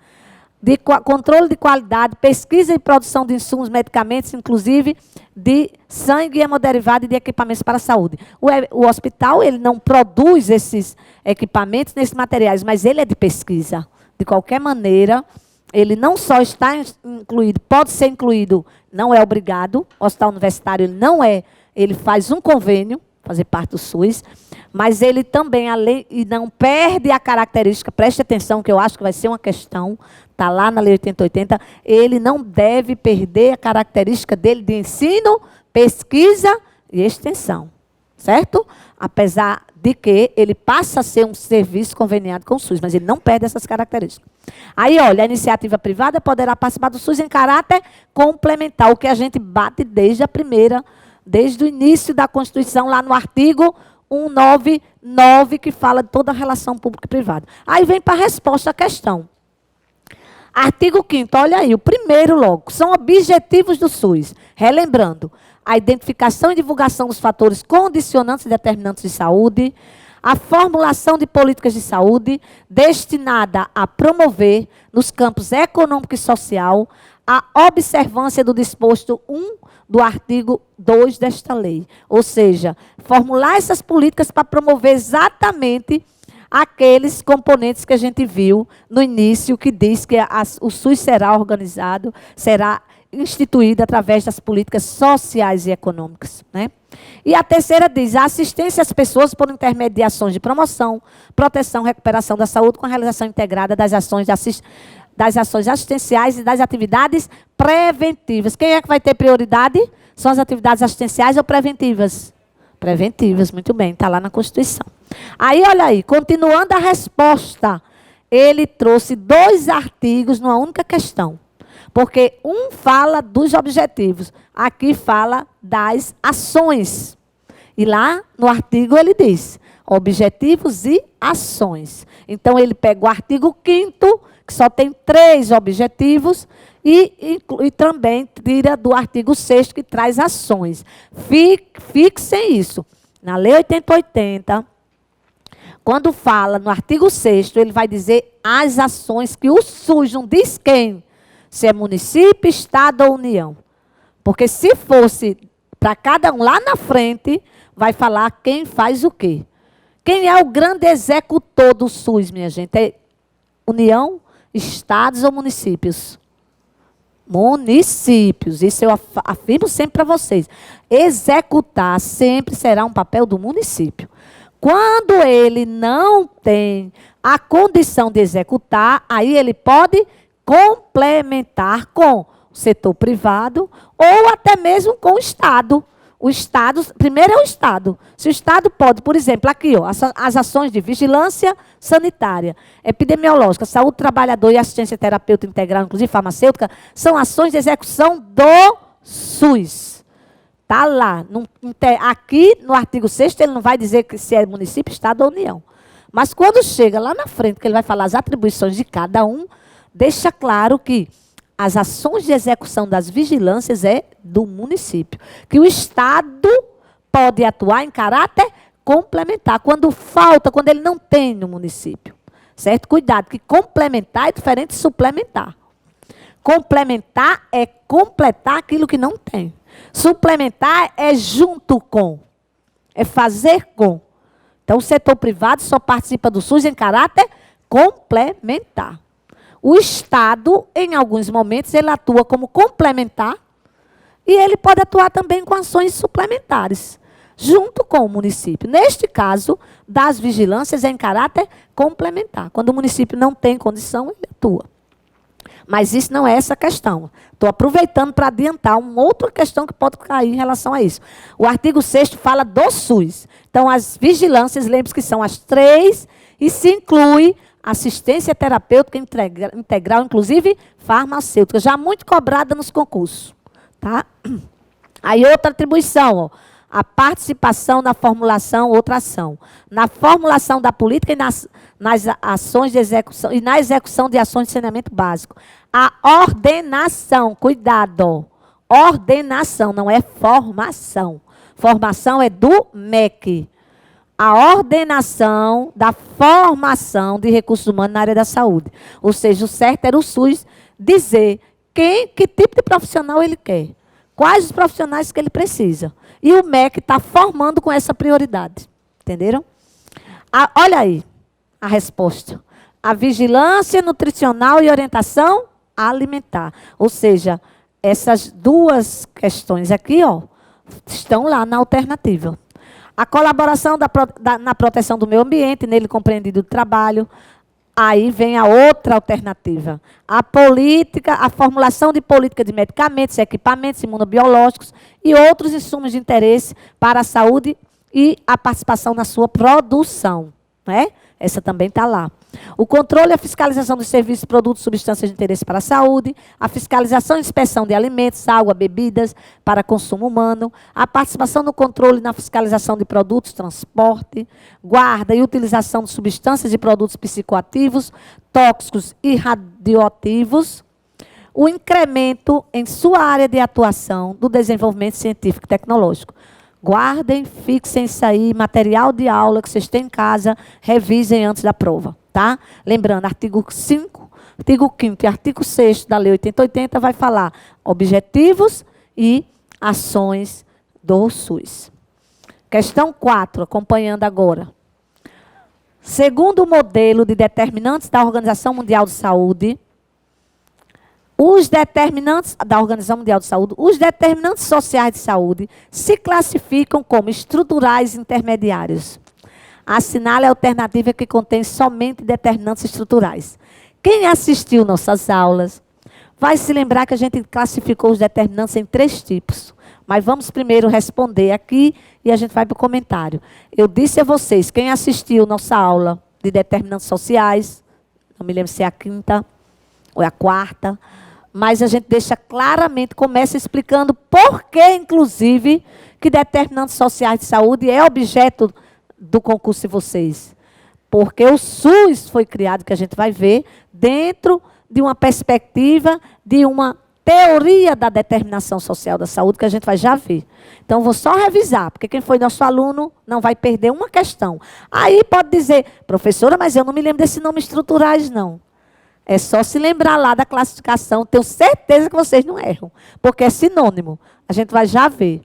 Speaker 1: De controle de qualidade, pesquisa e produção de insumos, medicamentos, inclusive de sangue e hemoderivado e de equipamentos para a saúde. O hospital, ele não produz esses equipamentos, nesses materiais, mas ele é de pesquisa. De qualquer maneira, ele não só está incluído, pode ser incluído, não é obrigado, o hospital universitário ele não é, ele faz um convênio, fazer parte do SUS, mas ele também, além, e não perde a característica, preste atenção, que eu acho que vai ser uma questão, está lá na Lei 8080, ele não deve perder a característica dele de ensino, pesquisa e extensão, certo? Apesar de que ele passa a ser um serviço conveniado com o SUS, mas ele não perde essas características. Aí, olha, a iniciativa privada poderá participar do SUS em caráter complementar, o que a gente bate desde o início da Constituição, lá no artigo 199, que fala de toda a relação pública e privada. Aí vem para a resposta à questão. Artigo 5º, olha aí, o primeiro logo, são objetivos do SUS. Relembrando, a identificação e divulgação dos fatores condicionantes e determinantes de saúde, a formulação de políticas de saúde destinada a promover, nos campos econômico e social, a observância do disposto 1 do artigo 2 desta lei. Ou seja, formular essas políticas para promover exatamente aqueles componentes que a gente viu no início, que diz que o SUS será organizado, será instituído através das políticas sociais e econômicas, né? E a terceira diz, a assistência às pessoas por intermédio de ações de promoção, proteção, recuperação da saúde, com a realização integrada das ações assistenciais e das atividades preventivas. Quem é que vai ter prioridade? São as atividades assistenciais ou preventivas? Preventivas, muito bem, está lá na Constituição. Aí, olha aí, continuando a resposta, ele trouxe 2 artigos numa única questão. Porque um fala dos objetivos, aqui fala das ações. E lá no artigo ele diz, objetivos e ações. Então, ele pega o artigo 5º, que só tem 3 objetivos, e também tira do artigo 6º, que traz ações. Fixem isso. Na Lei 8080, quando fala no artigo 6º, ele vai dizer as ações que o SUS não diz quem, se é município, estado ou união. Porque se fosse para cada um lá na frente, vai falar quem faz o quê. Quem é o grande executor do SUS, minha gente? É união, estados ou municípios? Municípios. Isso eu afirmo sempre para vocês. Executar sempre será um papel do município. Quando ele não tem a condição de executar, aí ele pode complementar com o setor privado ou até mesmo com o Estado. O Estado, primeiro é o Estado. Se o Estado pode, por exemplo, aqui, ó, as ações de vigilância sanitária, epidemiológica, saúde do trabalhador e assistência terapêutica integral, inclusive farmacêutica, são ações de execução do SUS. Está lá. Aqui, no artigo 6º, ele não vai dizer que se é município, Estado ou União. Mas quando chega lá na frente, que ele vai falar as atribuições de cada um, deixa claro que as ações de execução das vigilâncias é do município. Que o Estado pode atuar em caráter complementar. Quando falta, quando ele não tem no município. Certo? Cuidado, que complementar é diferente de suplementar. Complementar é completar aquilo que não tem. Suplementar é junto com. É fazer com. Então, o setor privado só participa do SUS em caráter complementar. O Estado, em alguns momentos, ele atua como complementar e ele pode atuar também com ações suplementares, junto com o município. Neste caso, das vigilâncias é em caráter complementar. Quando o município não tem condição, ele atua. Mas isso não é essa questão. Estou aproveitando para adiantar uma outra questão que pode cair em relação a isso. O artigo 6º fala do SUS. Então, as vigilâncias, lembre-se que são as 3 e se inclui assistência terapêutica integral, inclusive farmacêutica, já muito cobrada nos concursos. Tá? Aí outra atribuição, ó, a participação na formulação, outra ação. Na formulação da política e nas ações de execução, e na execução de ações de saneamento básico. A ordenação, cuidado, ordenação, não é formação. Formação é do MEC. A ordenação da formação de recursos humanos na área da saúde. Ou seja, o certo era o SUS dizer que tipo de profissional ele quer. Quais os profissionais que ele precisa. E o MEC está formando com essa prioridade. Entenderam? Olha aí a resposta. A vigilância nutricional e orientação alimentar. Ou seja, essas duas questões aqui, ó, estão lá na alternativa. A colaboração na proteção do meio ambiente, nele compreendido o trabalho. Aí vem a outra alternativa. A política, a formulação de política de medicamentos, equipamentos imunobiológicos e outros insumos de interesse para a saúde e a participação na sua produção. Né? Essa também está lá. O controle e a fiscalização dos serviços, produtos, substâncias de interesse para a saúde, a fiscalização e inspeção de alimentos, água, bebidas para consumo humano, a participação no controle e na fiscalização de produtos, transporte, guarda e utilização de substâncias e produtos psicoativos, tóxicos e radioativos, o incremento em sua área de atuação do desenvolvimento científico e tecnológico. Guardem, fixem isso aí, material de aula que vocês têm em casa, revisem antes da prova, tá? Lembrando, artigo 5, artigo 5º e artigo 6º da Lei 8080 vai falar objetivos e ações do SUS. Questão 4, acompanhando agora. Segundo o modelo de determinantes da Organização Mundial de Saúde, os determinantes da Organização Mundial de Saúde, os determinantes sociais de saúde se classificam como estruturais intermediários. Assinale a alternativa que contém somente determinantes estruturais. Quem assistiu nossas aulas vai se lembrar que a gente classificou os determinantes em 3 tipos. Mas vamos primeiro responder aqui e a gente vai para o comentário. Eu disse a vocês, quem assistiu nossa aula de determinantes sociais, não me lembro se é a 5ª ou é a 4ª, mas a gente deixa claramente, começa explicando por que, inclusive, que determinantes sociais de saúde é objeto do concurso de vocês. Porque o SUS foi criado, que a gente vai ver, dentro de uma perspectiva de uma teoria da determinação social da saúde, que a gente vai já ver. Então, vou só revisar, porque quem foi nosso aluno não vai perder uma questão. Aí pode dizer, professora, mas eu não me lembro desses nomes estruturais, não. É só se lembrar lá da classificação. Tenho certeza que vocês não erram, porque é sinônimo. A gente vai já ver.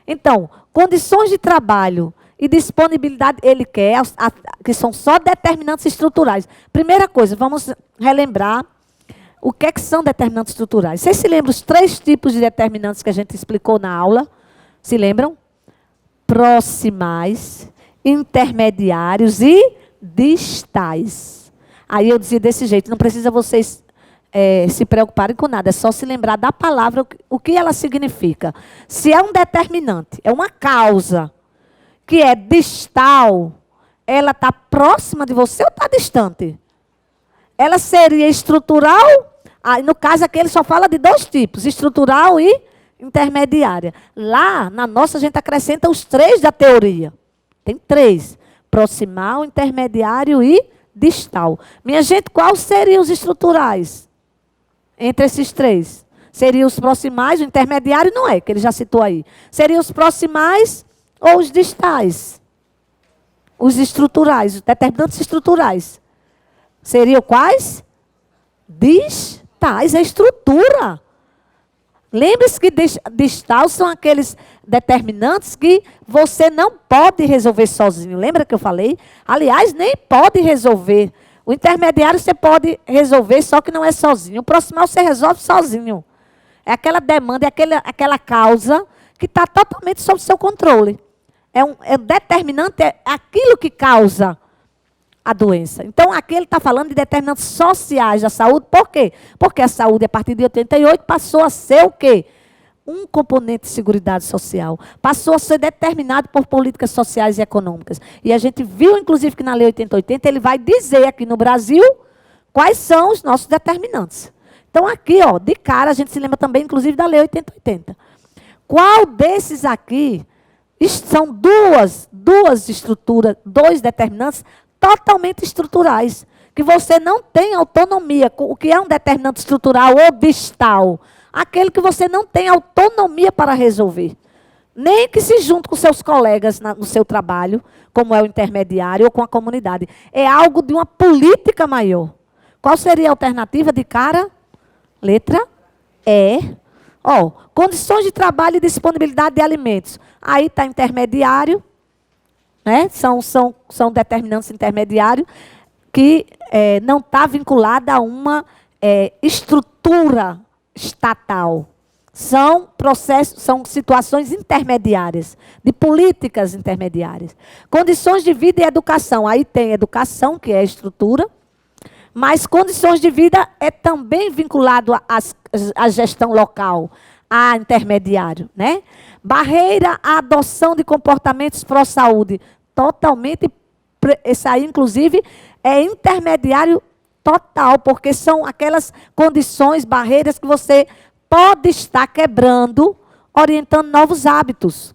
Speaker 1: Então, condições de trabalho e disponibilidade, ele quer, que são só determinantes estruturais. Primeira coisa, vamos relembrar o que são determinantes estruturais. Vocês se lembram os 3 tipos de determinantes que a gente explicou na aula? Se lembram? Proximais, intermediários e distais. Aí eu dizia desse jeito, não precisa vocês se preocuparem com nada, é só se lembrar da palavra, o que ela significa. Se é um determinante, é uma causa que é distal, ela está próxima de você ou está distante? Ela seria estrutural, no caso aqui ele só fala de 2 tipos, estrutural e intermediária. Lá, na nossa, a gente acrescenta os 3 da teoria. Tem 3, proximal, intermediário e distal. Minha gente, quais seriam os estruturais entre esses 3? Seriam os proximais, o intermediário não é, que ele já citou aí. Seriam os proximais ou os distais? Os estruturais, os determinantes estruturais. Seriam quais? Distais, é estrutura. Lembre-se que distal são aqueles determinantes que você não pode resolver sozinho. Lembra que eu falei? Aliás, nem pode resolver. O intermediário você pode resolver, só que não é sozinho. O proximal você resolve sozinho. É aquela demanda, é aquela causa que está totalmente sob seu controle. É determinante, é aquilo que causa a doença. Então, aqui ele está falando de determinantes sociais da saúde. Por quê? Porque a saúde, a partir de 88, passou a ser o quê? Um componente de seguridade social. Passou a ser determinado por políticas sociais e econômicas. E a gente viu, inclusive, que na Lei 8080, ele vai dizer aqui no Brasil quais são os nossos determinantes. Então, aqui, ó, de cara, a gente se lembra também, inclusive, da Lei 8080. Qual desses aqui São duas estruturas, dois determinantes totalmente estruturais, que você não tem autonomia. O que é um determinante estrutural ou distal? Aquele que você não tem autonomia para resolver. Nem que se junte com seus colegas no seu trabalho, como é o intermediário, ou com a comunidade. É algo de uma política maior. Qual seria a alternativa de cara? Letra E. Condições de trabalho e disponibilidade de alimentos. Aí está intermediário, né? São determinantes intermediários que não está vinculada a uma estrutura estatal. São processos, são situações intermediárias, de políticas intermediárias. Condições de vida e educação. Aí tem educação, que é a estrutura, mas condições de vida é também vinculado à gestão local, a intermediário, né? Barreira à adoção de comportamentos pró-saúde. Totalmente, esse aí, inclusive, é intermediário total, porque são aquelas condições, barreiras que você pode estar quebrando, orientando novos hábitos.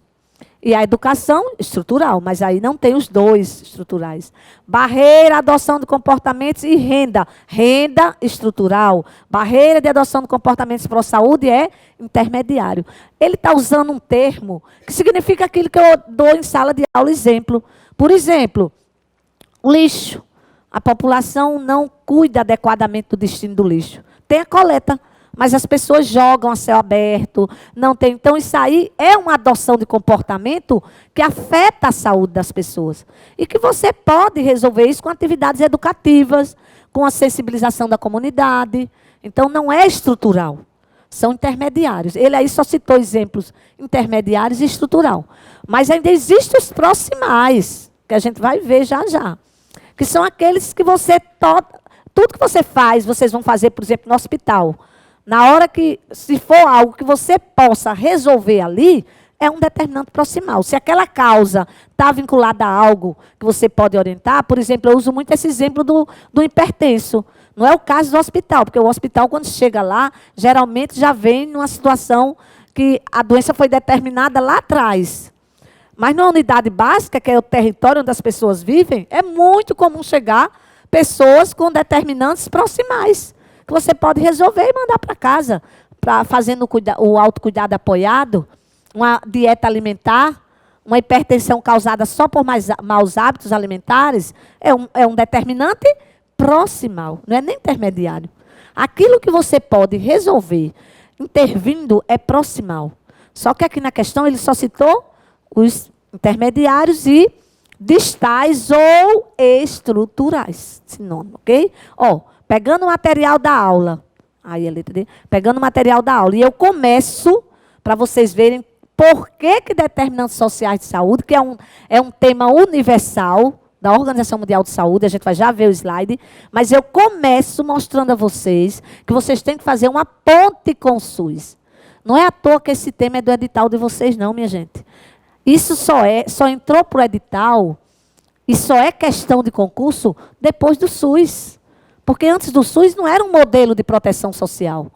Speaker 1: E a educação estrutural, mas aí não tem os dois estruturais. Barreira, adoção de comportamentos e renda. Renda estrutural. Barreira de adoção de comportamentos pró-saúde é intermediário. Ele está usando um termo que significa aquilo que eu dou em sala de aula, exemplo. Por exemplo, lixo. A população não cuida adequadamente do destino do lixo. Tem a coleta, mas as pessoas jogam a céu aberto, não tem. Então, isso aí é uma adoção de comportamento que afeta a saúde das pessoas. E que você pode resolver isso com atividades educativas, com a sensibilização da comunidade. Então, não é estrutural, são intermediários. Ele aí só citou exemplos intermediários e estrutural. Mas ainda existem os proximais, que a gente vai ver já já. Que são aqueles que você... Tudo que você faz, vocês vão fazer, por exemplo, no hospital. Na hora que, se for algo que você possa resolver ali, é um determinante proximal. Se aquela causa está vinculada a algo que você pode orientar, por exemplo, eu uso muito esse exemplo do hipertenso. Não é o caso do hospital, porque o hospital, quando chega lá, geralmente já vem numa situação que a doença foi determinada lá atrás. Mas na unidade básica, que é o território onde as pessoas vivem, é muito comum chegar pessoas com determinantes proximais, que você pode resolver e mandar para casa, fazendo o autocuidado apoiado, uma dieta alimentar, uma hipertensão causada só por maus hábitos alimentares, é um determinante proximal, não é nem intermediário. Aquilo que você pode resolver intervindo é proximal. Só que aqui na questão ele só citou os intermediários e distais ou estruturais. Sinônimo, ok? Pegando o material da aula. Aí a letra D. Pegando o material da aula. E eu começo, para vocês verem por que determinantes sociais de saúde, que é um tema universal da Organização Mundial de Saúde, a gente vai já ver o slide, mas eu começo mostrando a vocês que vocês têm que fazer uma ponte com o SUS. Não é à toa que esse tema é do edital de vocês, não, minha gente. Isso só entrou para o edital e só é questão de concurso depois do SUS. Porque antes do SUS não era um modelo de proteção social.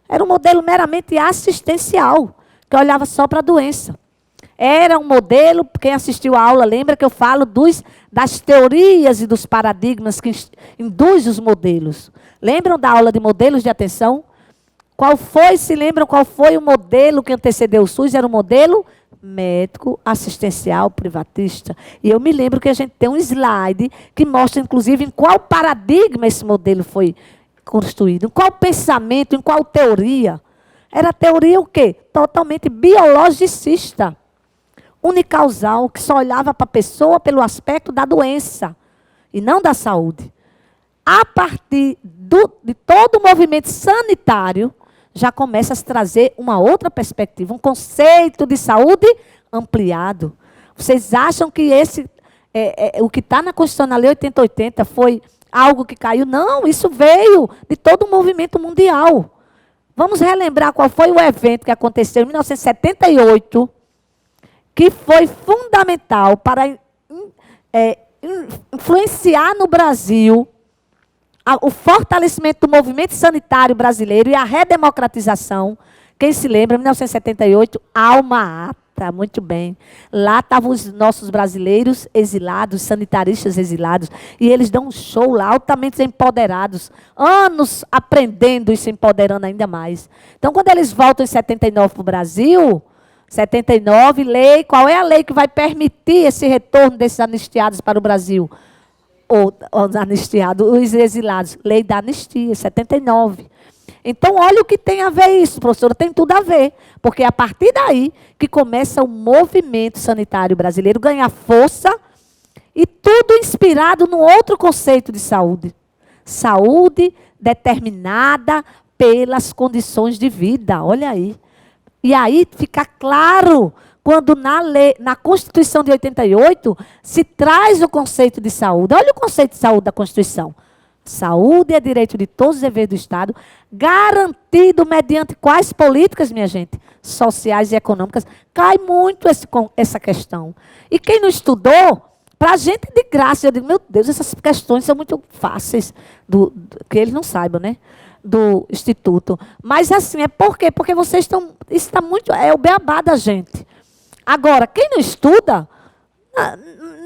Speaker 1: Era um modelo meramente assistencial, que olhava só para a doença. Era um modelo, quem assistiu a aula lembra que eu falo das teorias e dos paradigmas que induzem os modelos. Lembram da aula de modelos de atenção? Se lembram qual foi o modelo que antecedeu o SUS? Era o modelo médico, assistencial, privatista. E eu me lembro que a gente tem um slide que mostra, inclusive, em qual paradigma esse modelo foi construído, em qual pensamento, em qual teoria. Era a teoria o quê? Totalmente biologicista, unicausal, que só olhava para a pessoa pelo aspecto da doença e não da saúde. A partir de todo o movimento sanitário, já começa a se trazer uma outra perspectiva, um conceito de saúde ampliado. Vocês acham que o que está na Constituição, na Lei 8080, foi algo que caiu? Não, isso veio de todo o movimento mundial. Vamos relembrar qual foi o evento que aconteceu em 1978, que foi fundamental para influenciar no Brasil o fortalecimento do movimento sanitário brasileiro e a redemocratização. Quem se lembra, 1978, Alma Ata. Tá muito bem. Lá estavam os nossos brasileiros exilados, sanitaristas exilados, e eles dão um show lá, altamente empoderados, anos aprendendo e se empoderando ainda mais. Então, quando eles voltam em 79 para o Brasil, 79, lei, qual é a lei que vai permitir esse retorno desses anistiados para o Brasil? Ou os anistiados, os exilados. Lei da anistia, 79. Então, olha o que tem a ver isso, professora, tem tudo a ver. Porque é a partir daí que começa o movimento sanitário brasileiro ganhar força e tudo inspirado no outro conceito de saúde. Saúde determinada pelas condições de vida, olha aí. E aí fica claro quando na Constituição de 88 se traz o conceito de saúde. Olha o conceito de saúde da Constituição. Saúde é direito de todos os deveres do Estado, garantido mediante quais políticas, minha gente? Sociais e econômicas. Cai muito essa questão. E quem não estudou, para a gente de graça, eu digo, meu Deus, essas questões são muito fáceis, que eles não saibam, né? Do Instituto. Mas assim, é por quê? Porque vocês estão, isso está muito, é o beabá da gente. Agora, quem não estuda,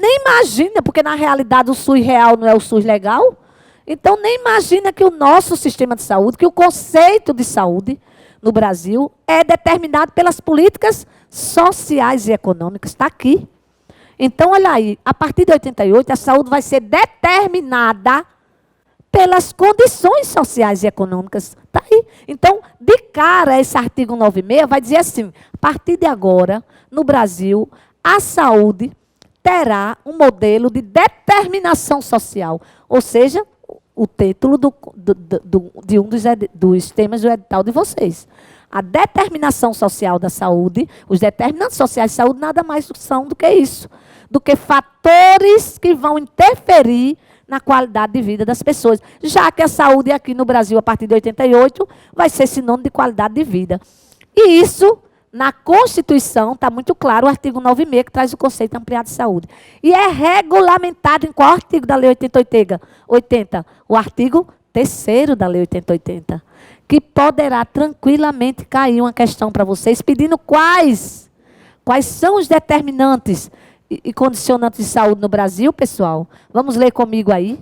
Speaker 1: nem imagina, porque na realidade o SUS real não é o SUS legal. Então, nem imagina que o nosso sistema de saúde, que o conceito de saúde no Brasil é determinado pelas políticas sociais e econômicas. Está aqui. Então, olha aí, a partir de 88, a saúde vai ser determinada pelas condições sociais e econômicas. Está aí. Então, de cara, esse artigo 96 vai dizer assim, a partir de agora, no Brasil, a saúde terá um modelo de determinação social, ou seja, o título de um dos temas do edital de vocês. A determinação social da saúde, os determinantes sociais de saúde nada mais são do que isso, do que fatores que vão interferir na qualidade de vida das pessoas, já que a saúde aqui no Brasil, a partir de 88, vai ser sinônimo de qualidade de vida. E isso, na Constituição, está muito claro, o artigo 96, que traz o conceito ampliado de saúde. E é regulamentado em qual artigo da Lei 8080? O artigo 3º da Lei 8080, que poderá tranquilamente cair uma questão para vocês, pedindo quais são os determinantes e condicionantes de saúde no Brasil, pessoal. Vamos ler comigo aí.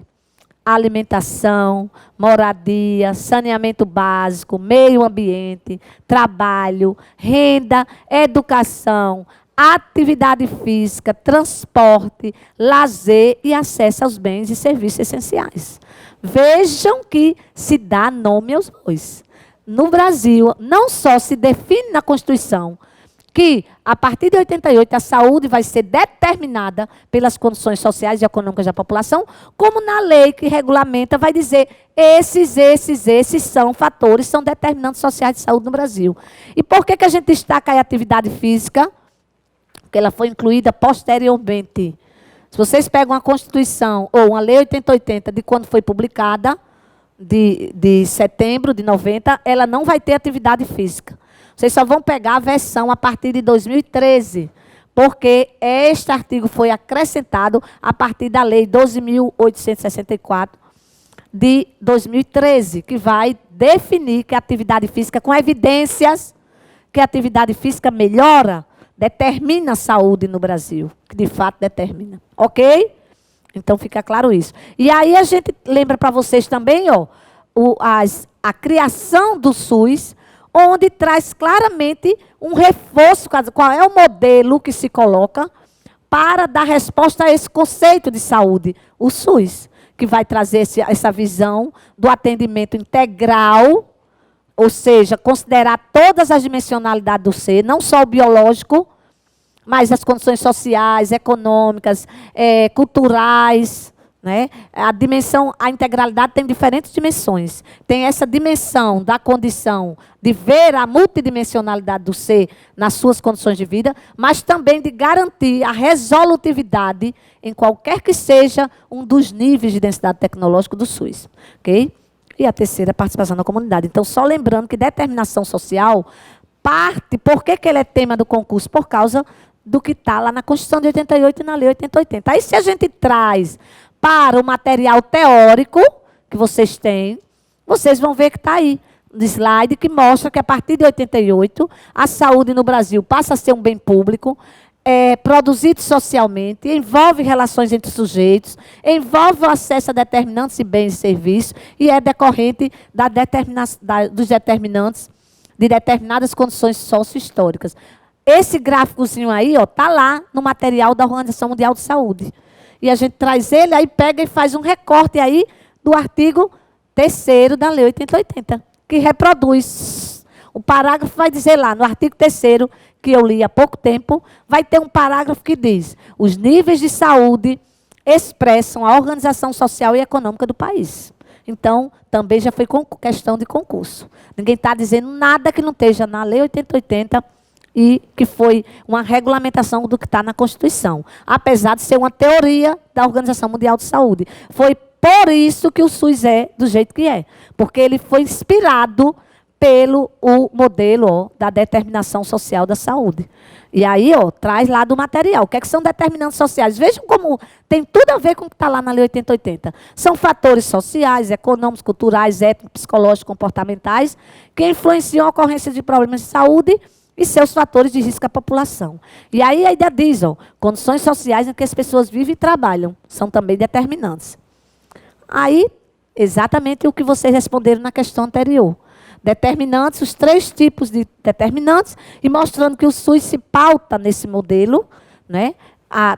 Speaker 1: Alimentação, moradia, saneamento básico, meio ambiente, trabalho, renda, educação, atividade física, transporte, lazer e acesso aos bens e serviços essenciais. Vejam que se dá nome aos bois. No Brasil, não só se define na Constituição que, a partir de 88, a saúde vai ser determinada pelas condições sociais e econômicas da população, como na lei que regulamenta vai dizer esses são fatores, são determinantes sociais de saúde no Brasil. E por que a gente destaca a atividade física? Porque ela foi incluída posteriormente. Se vocês pegam a Constituição, ou uma Lei 8080, de quando foi publicada, de setembro de 90, ela não vai ter atividade física. Vocês só vão pegar a versão a partir de 2013, porque este artigo foi acrescentado a partir da Lei 12.864 de 2013, que vai definir que a atividade física, com evidências que a atividade física melhora, determina a saúde no Brasil, que de fato determina. Ok? Então fica claro isso. E aí a gente lembra para vocês também, ó, a criação do SUS, onde traz claramente um reforço, qual é o modelo que se coloca para dar resposta a esse conceito de saúde, o SUS, que vai trazer essa visão do atendimento integral, ou seja, considerar todas as dimensionalidades do ser, não só o biológico, mas as condições sociais, econômicas, culturais, né? A integralidade tem diferentes dimensões. Tem essa dimensão da condição de ver a multidimensionalidade do ser nas suas condições de vida, mas também de garantir a resolutividade em qualquer que seja um dos níveis de densidade tecnológica do SUS. Ok? E a terceira, participação da comunidade. Então, só lembrando que determinação social parte, por que ele é tema do concurso? Por causa do que está lá na Constituição de 88 e na Lei 8080. Aí, se a gente traz para o material teórico que vocês têm, vocês vão ver que está aí. slide que mostra que a partir de 88, a saúde no Brasil passa a ser um bem público, é produzido socialmente, envolve relações entre sujeitos, envolve o acesso a determinantes de bens e serviços e é decorrente dos determinantes de determinadas condições socio-históricas. Esse gráficozinho aí está lá no material da Organização Mundial de Saúde. E a gente traz ele, aí pega e faz um recorte aí do artigo 3º da Lei 8080, que reproduz. O parágrafo vai dizer lá, no artigo 3º, que eu li há pouco tempo, vai ter um parágrafo que diz: os níveis de saúde expressam a organização social e econômica do país. Então, também já foi questão de concurso. Ninguém está dizendo nada que não esteja na Lei 8080 e que foi uma regulamentação do que está na Constituição. Apesar de ser uma teoria da Organização Mundial de Saúde. Foi por isso que o SUS é do jeito que é. Porque ele foi inspirado pelo modelo da determinação social da saúde. E aí, traz lá do material. O que são determinantes sociais? Vejam como tem tudo a ver com o que está lá na Lei 8080. São fatores sociais, econômicos, culturais, étnicos, psicológicos, comportamentais, que influenciam a ocorrência de problemas de saúde e seus fatores de risco à população. E aí ainda diz, condições sociais em que as pessoas vivem e trabalham, são também determinantes. Aí, exatamente o que vocês responderam na questão anterior. Determinantes, os 3 tipos de determinantes, e mostrando que o SUS se pauta nesse modelo, né, a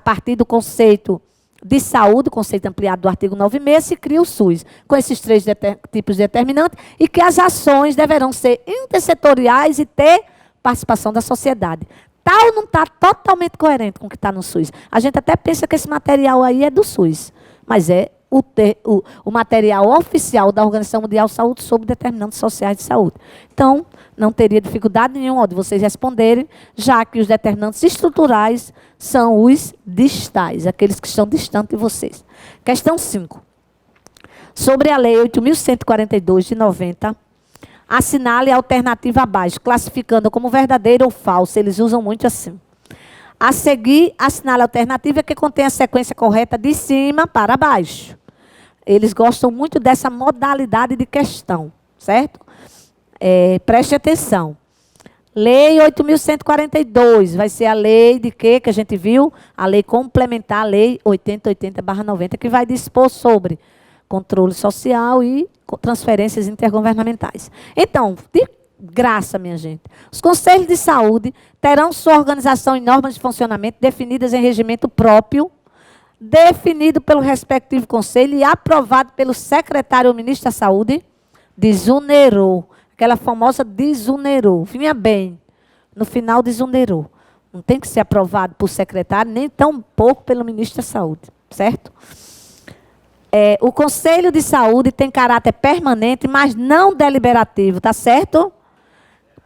Speaker 1: partir do conceito de saúde, conceito ampliado do artigo 96, se cria o SUS, com esses 3 tipos de determinantes, e que as ações deverão ser intersetoriais e ter participação da sociedade. Tal não está totalmente coerente com o que está no SUS. A gente até pensa que esse material aí é do SUS, mas é o material oficial da Organização Mundial de Saúde sobre determinantes sociais de saúde. Então, não teria dificuldade nenhuma de vocês responderem, já que os determinantes estruturais são os distais, aqueles que estão distantes de vocês. Questão 5. Sobre a Lei 8.142 de 90, assinale a alternativa abaixo, classificando como verdadeira ou falsa. Eles usam muito assim. A seguir, assinale a alternativa que contém a sequência correta de cima para baixo. Eles gostam muito dessa modalidade de questão, certo? Preste atenção. Lei 8.142, vai ser a lei de quê que a gente viu? A lei complementar, a lei 8080/90, que vai dispor sobre controle social e transferências intergovernamentais. Então, de graça, minha gente. Os conselhos de saúde terão sua organização e normas de funcionamento definidas em regimento próprio, definido pelo respectivo conselho e aprovado pelo secretário ou ministro da Saúde, desunerou. Aquela famosa desunerou. Vinha bem. No final, desunerou. Não tem que ser aprovado por secretário, nem tão pouco pelo ministro da Saúde. Certo? O Conselho de Saúde tem caráter permanente, mas não deliberativo. Tá certo?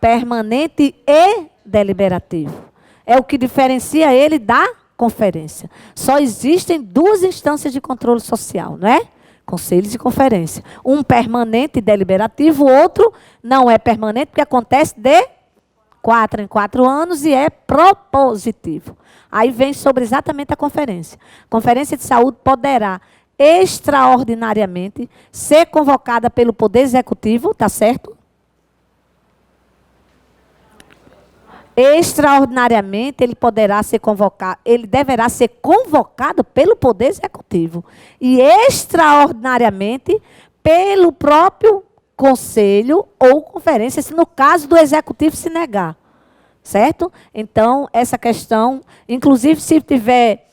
Speaker 1: Permanente e deliberativo. É o que diferencia ele da conferência. Só existem 2 instâncias de controle social, não é? Conselhos e conferência. Um permanente e deliberativo, o outro não é permanente, porque acontece de 4 em 4 anos e é propositivo. Aí vem sobre exatamente a conferência. Conferência de saúde poderá extraordinariamente ser convocada pelo Poder Executivo, tá certo? Extraordinariamente, ele poderá ser convocado, ele deverá ser convocado pelo Poder Executivo. E extraordinariamente, pelo próprio Conselho ou Conferência, se no caso do Executivo se negar. Certo? Então, essa questão, inclusive se tiver,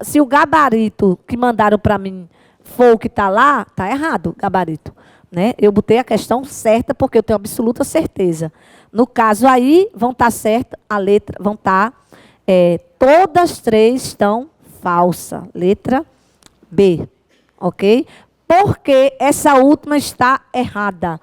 Speaker 1: se o gabarito que mandaram para mim for o que está lá, está errado o gabarito. Né? Eu botei a questão certa porque eu tenho absoluta certeza. No caso aí, vão estar certas, a letra, vão estar, todas 3 estão falsa. Letra B, ok? Porque essa última está errada.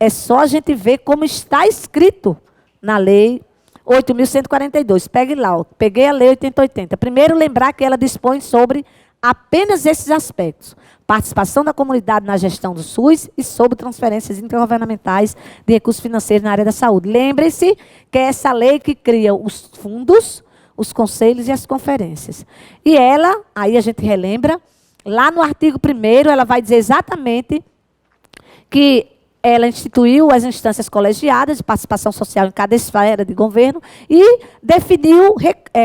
Speaker 1: É só a gente ver como está escrito na lei 8.142. Pegue lá, peguei a lei 8080. Primeiro, lembrar que ela dispõe sobre apenas esses aspectos. Participação da comunidade na gestão do SUS e sobre transferências intergovernamentais de recursos financeiros na área da saúde. Lembre-se que é essa lei que cria os fundos, os conselhos e as conferências. E ela, aí a gente relembra, lá no artigo 1º, ela vai dizer exatamente que ela instituiu as instâncias colegiadas de participação social em cada esfera de governo e definiu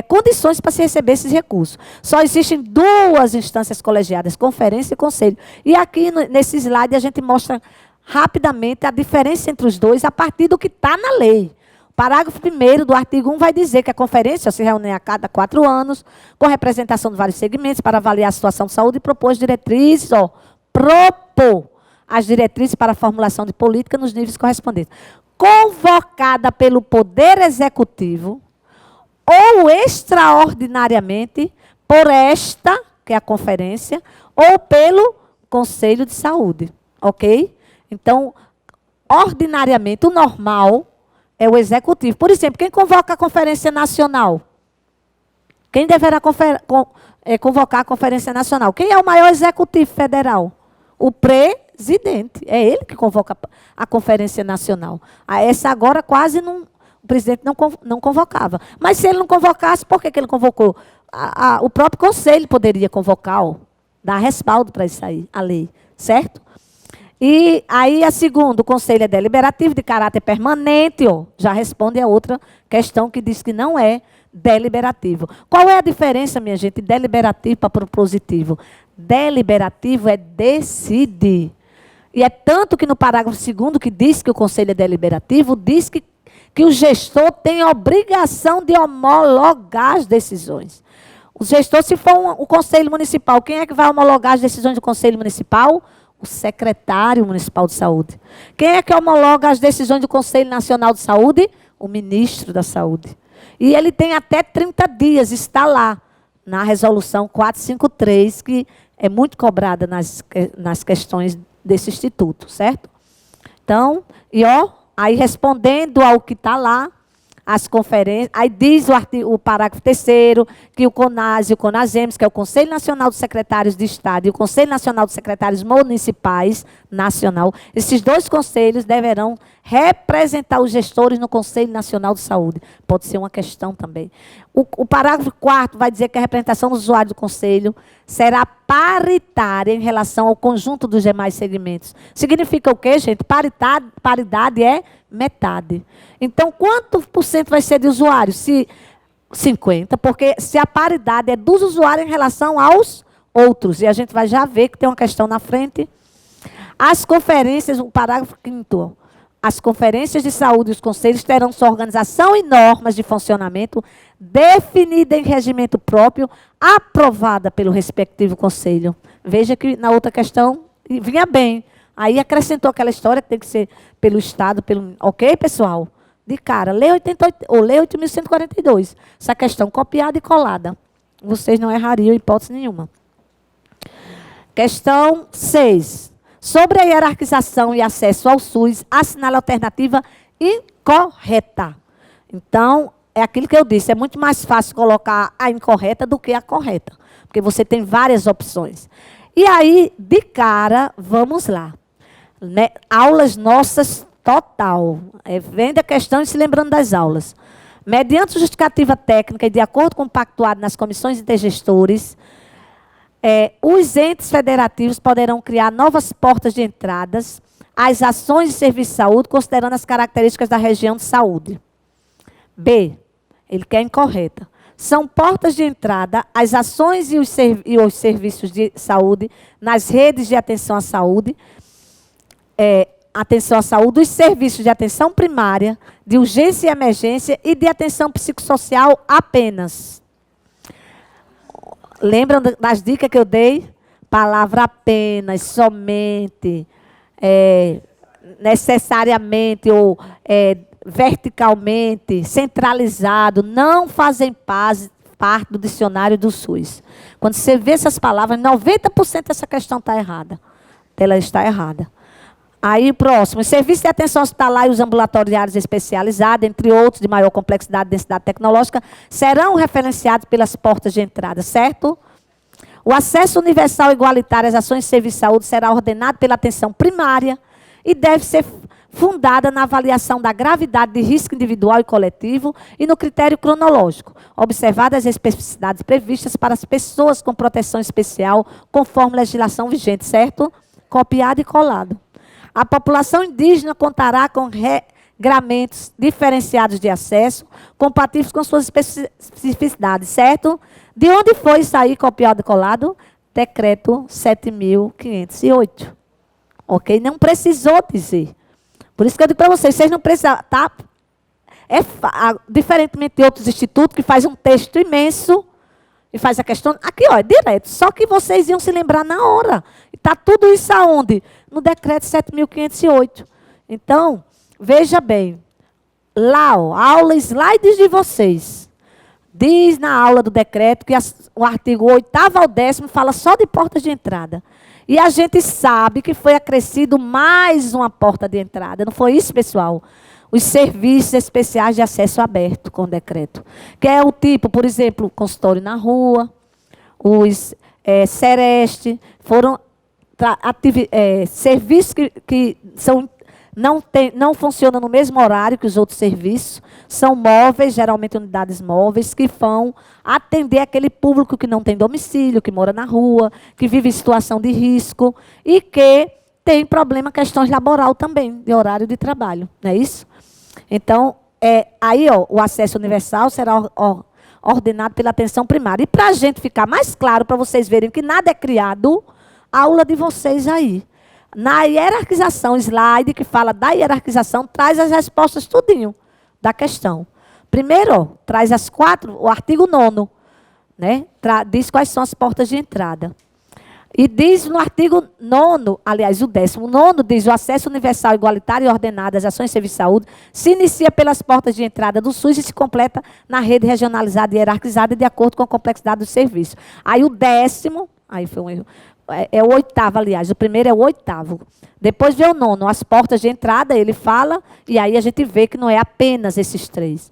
Speaker 1: condições para se receber esses recursos. Só existem duas instâncias colegiadas, conferência e conselho. E aqui, nesse slide, a gente mostra rapidamente a diferença entre os dois a partir do que está na lei. O parágrafo 1º do artigo 1 vai dizer que a conferência se reúne a cada 4 anos, com representação de vários segmentos, para avaliar a situação de saúde e propor as diretrizes, propor as diretrizes para a formulação de política nos níveis correspondentes. Convocada pelo Poder Executivo ou extraordinariamente por esta, que é a conferência, ou pelo Conselho de Saúde. Ok? Então, ordinariamente, o normal é o Executivo. Por exemplo, quem convoca a Conferência Nacional? Quem deverá convocar a Conferência Nacional? Quem é o maior Executivo Federal? O presidente. É ele que convoca a Conferência Nacional. Essa agora quase não, o presidente não convocava. Mas se ele não convocasse, por que ele convocou? O próprio Conselho poderia convocar, dar respaldo para isso aí, a lei. Certo? E aí a segunda, o Conselho é deliberativo de caráter permanente, já responde a outra questão que diz que não é deliberativo. Qual é a diferença, minha gente, de deliberativo para propositivo? Deliberativo é decidir. E é tanto que no parágrafo 2º, que diz que o Conselho é deliberativo, diz que o gestor tem a obrigação de homologar as decisões. O gestor, se for o Conselho Municipal, quem é que vai homologar as decisões do Conselho Municipal? O secretário municipal de saúde. Quem é que homologa as decisões do Conselho Nacional de Saúde? O ministro da Saúde. E ele tem até 30 dias, está lá, na resolução 453, que é muito cobrada nas questões desse instituto, certo? Então, aí respondendo ao que está lá, as conferências, aí diz o parágrafo 3º, que o CONAS e o CONASEMS, que é o Conselho Nacional dos Secretários de Estado e o Conselho Nacional dos Secretários Municipais, nacional, esses dois conselhos deverão representar os gestores no Conselho Nacional de Saúde. Pode ser uma questão também. O parágrafo 4º vai dizer que a representação do usuário do Conselho será paritária em relação ao conjunto dos demais segmentos. Significa o quê, gente? Paridade é metade. Então, quanto por cento vai ser de usuários? 50%, porque se a paridade é dos usuários em relação aos outros. E a gente vai já ver que tem uma questão na frente. As conferências, o parágrafo 5º, as conferências de saúde e os conselhos terão sua organização e normas de funcionamento definida em regimento próprio, aprovada pelo respectivo conselho. Veja que na outra questão vinha bem. Aí acrescentou aquela história que tem que ser pelo Estado, ok, pessoal? De cara, Lei 8.142. Essa questão copiada e colada. Vocês não errariam em hipótese nenhuma. Questão 6. Sobre a hierarquização e acesso ao SUS, assinale a alternativa incorreta. Então, é aquilo que eu disse, é muito mais fácil colocar a incorreta do que a correta, porque você tem várias opções. E aí, de cara, vamos lá. Aulas nossas total. Vendo a questão e se lembrando das aulas. Mediante justificativa técnica e de acordo com o pactuado nas comissões intergestores, os entes federativos poderão criar novas portas de entradas às ações de serviço de saúde, considerando as características da região de saúde. B, ele quer incorreta. São portas de entrada às ações e os serviços de saúde nas redes de atenção à saúde, os serviços de atenção primária, de urgência e emergência e de atenção psicossocial apenas. Lembram das dicas que eu dei? Palavra apenas, somente, necessariamente ou verticalmente, centralizado, não fazem parte do dicionário do SUS. Quando você vê essas palavras, 90% dessa questão está errada. Ela está errada. Aí, próximo. Os serviços de atenção hospitalar e os ambulatoriais especializados, entre outros, de maior complexidade e densidade tecnológica, serão referenciados pelas portas de entrada, certo? O acesso universal e igualitário às ações de serviço de saúde será ordenado pela atenção primária e deve ser fundada na avaliação da gravidade de risco individual e coletivo e no critério cronológico, observadas as especificidades previstas para as pessoas com proteção especial, conforme legislação vigente, certo? Copiado e colado. a população indígena contará com regramentos diferenciados de acesso, compatíveis com suas especificidades, certo? De onde foi isso aí, copiado e colado? Decreto 7.508. Ok? Não precisou dizer. Por isso que eu digo para vocês não precisam, tá? Diferentemente de outros institutos que faz um texto imenso e faz a questão, aqui ó, é direto, só que vocês iam se lembrar na hora. E está tudo isso aonde? No decreto 7.508. Então, veja bem, lá, ó, aula slides de vocês. Diz na aula do decreto que o artigo 8º ao 10º fala só de portas de entrada. E a gente sabe que foi acrescido mais uma porta de entrada. Não foi isso, pessoal? Os serviços especiais de acesso aberto com o decreto. Que é o tipo, por exemplo, consultório na rua, os Sereste, foram serviços que são, não funcionam no mesmo horário que os outros serviços, são móveis, geralmente unidades móveis, que vão atender aquele público que não tem domicílio, que mora na rua, que vive em situação de risco e que tem problema, questões laboral também, de horário de trabalho, não é isso? Então, aí ó, o acesso universal será ordenado pela atenção primária. E para a gente ficar mais claro, para vocês verem que nada é criado, aula de vocês aí. Na hierarquização, slide que fala da hierarquização, traz as respostas tudinho da questão. Primeiro, ó, traz as 4, o artigo 9º, né? Diz quais são as portas de entrada. E diz no artigo 9º, aliás, o 19º, diz o acesso universal, igualitário e ordenado às ações de serviço de saúde se inicia pelas portas de entrada do SUS e se completa na rede regionalizada e hierarquizada de acordo com a complexidade do serviço. Aí o 10º, aí foi um erro, é o 8º, aliás, o primeiro é o 8º. Depois vem o 9º, as portas de entrada, ele fala, e aí a gente vê que não é apenas esses 3.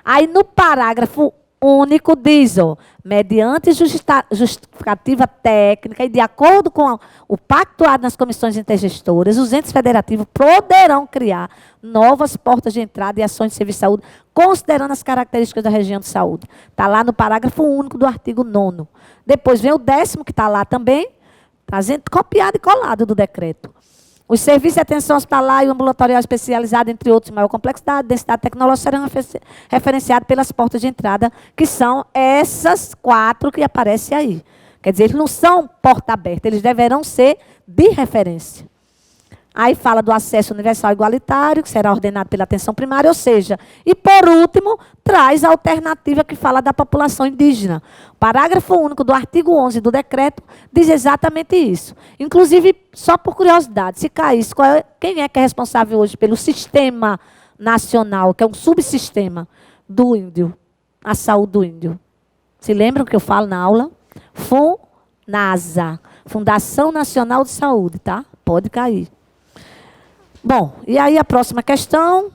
Speaker 1: Aí no parágrafo único diz, ó, mediante justificativa técnica e de acordo com o pactuado nas comissões intergestoras, os entes federativos poderão criar novas portas de entrada e ações de serviço de saúde, considerando as características da região de saúde. Está lá no parágrafo único do artigo 9º. Depois vem o 10º, que está lá também, trazendo copiado e colado do decreto. Os serviços de atenção hospitalar e ambulatorial especializado, entre outros, de maior complexidade, densidade tecnológica, serão referenciados pelas portas de entrada, que são essas 4 que aparecem aí. Quer dizer, eles não são porta aberta, eles deverão ser de referência. Aí fala do acesso universal igualitário, que será ordenado pela atenção primária, ou seja, e por último, traz a alternativa que fala da população indígena. O parágrafo único do artigo 11 do decreto diz exatamente isso. Inclusive, só por curiosidade, se caísse, quem é que é responsável hoje pelo sistema nacional, que é um subsistema do índio, a saúde do índio? Se lembram que eu falo na aula? FUNASA, Fundação Nacional de Saúde, tá? Pode cair. Bom, e aí a próxima questão,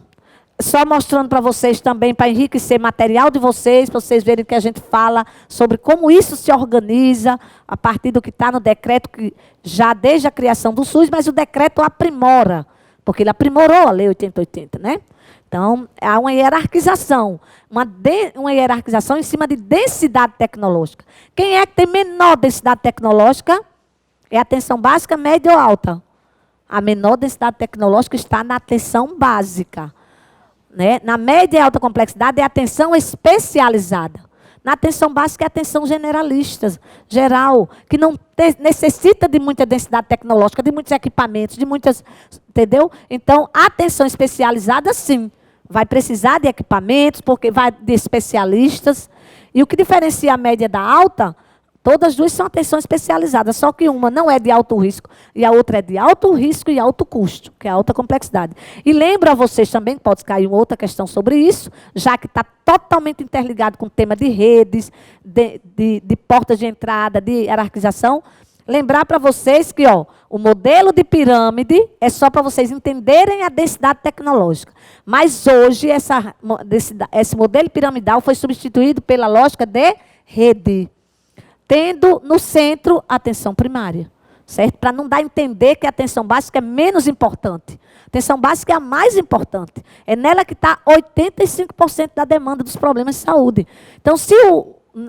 Speaker 1: só mostrando para vocês também, para enriquecer material de vocês, para vocês verem que a gente fala sobre como isso se organiza, a partir do que está no decreto, que já desde a criação do SUS, mas o decreto aprimora, porque ele aprimorou a Lei 8080, né? Então, há uma hierarquização, uma hierarquização em cima de densidade tecnológica. Quem é que tem menor densidade tecnológica? É atenção básica, média ou alta? A menor densidade tecnológica está na atenção básica. Né? Na média e alta complexidade é atenção especializada. Na atenção básica é atenção generalista, geral, que não necessita de muita densidade tecnológica, de muitos equipamentos, de muitas... Entendeu? Então, a atenção especializada, sim, vai precisar de equipamentos, porque vai de especialistas. E o que diferencia a média da alta... Todas duas são atenção especializada, só que uma não é de alto risco e a outra é de alto risco e alto custo, que é alta complexidade. E lembro a vocês também, pode cair uma outra questão sobre isso, já que está totalmente interligado com o tema de redes, de portas de entrada, de hierarquização. Lembrar para vocês que ó, o modelo de pirâmide é só para vocês entenderem a densidade tecnológica. Mas hoje esse modelo piramidal foi substituído pela lógica de rede, tendo no centro a atenção primária, certo? Para não dar a entender que a atenção básica é menos importante. A atenção básica é a mais importante. É nela que está 85% da demanda dos problemas de saúde. Então, se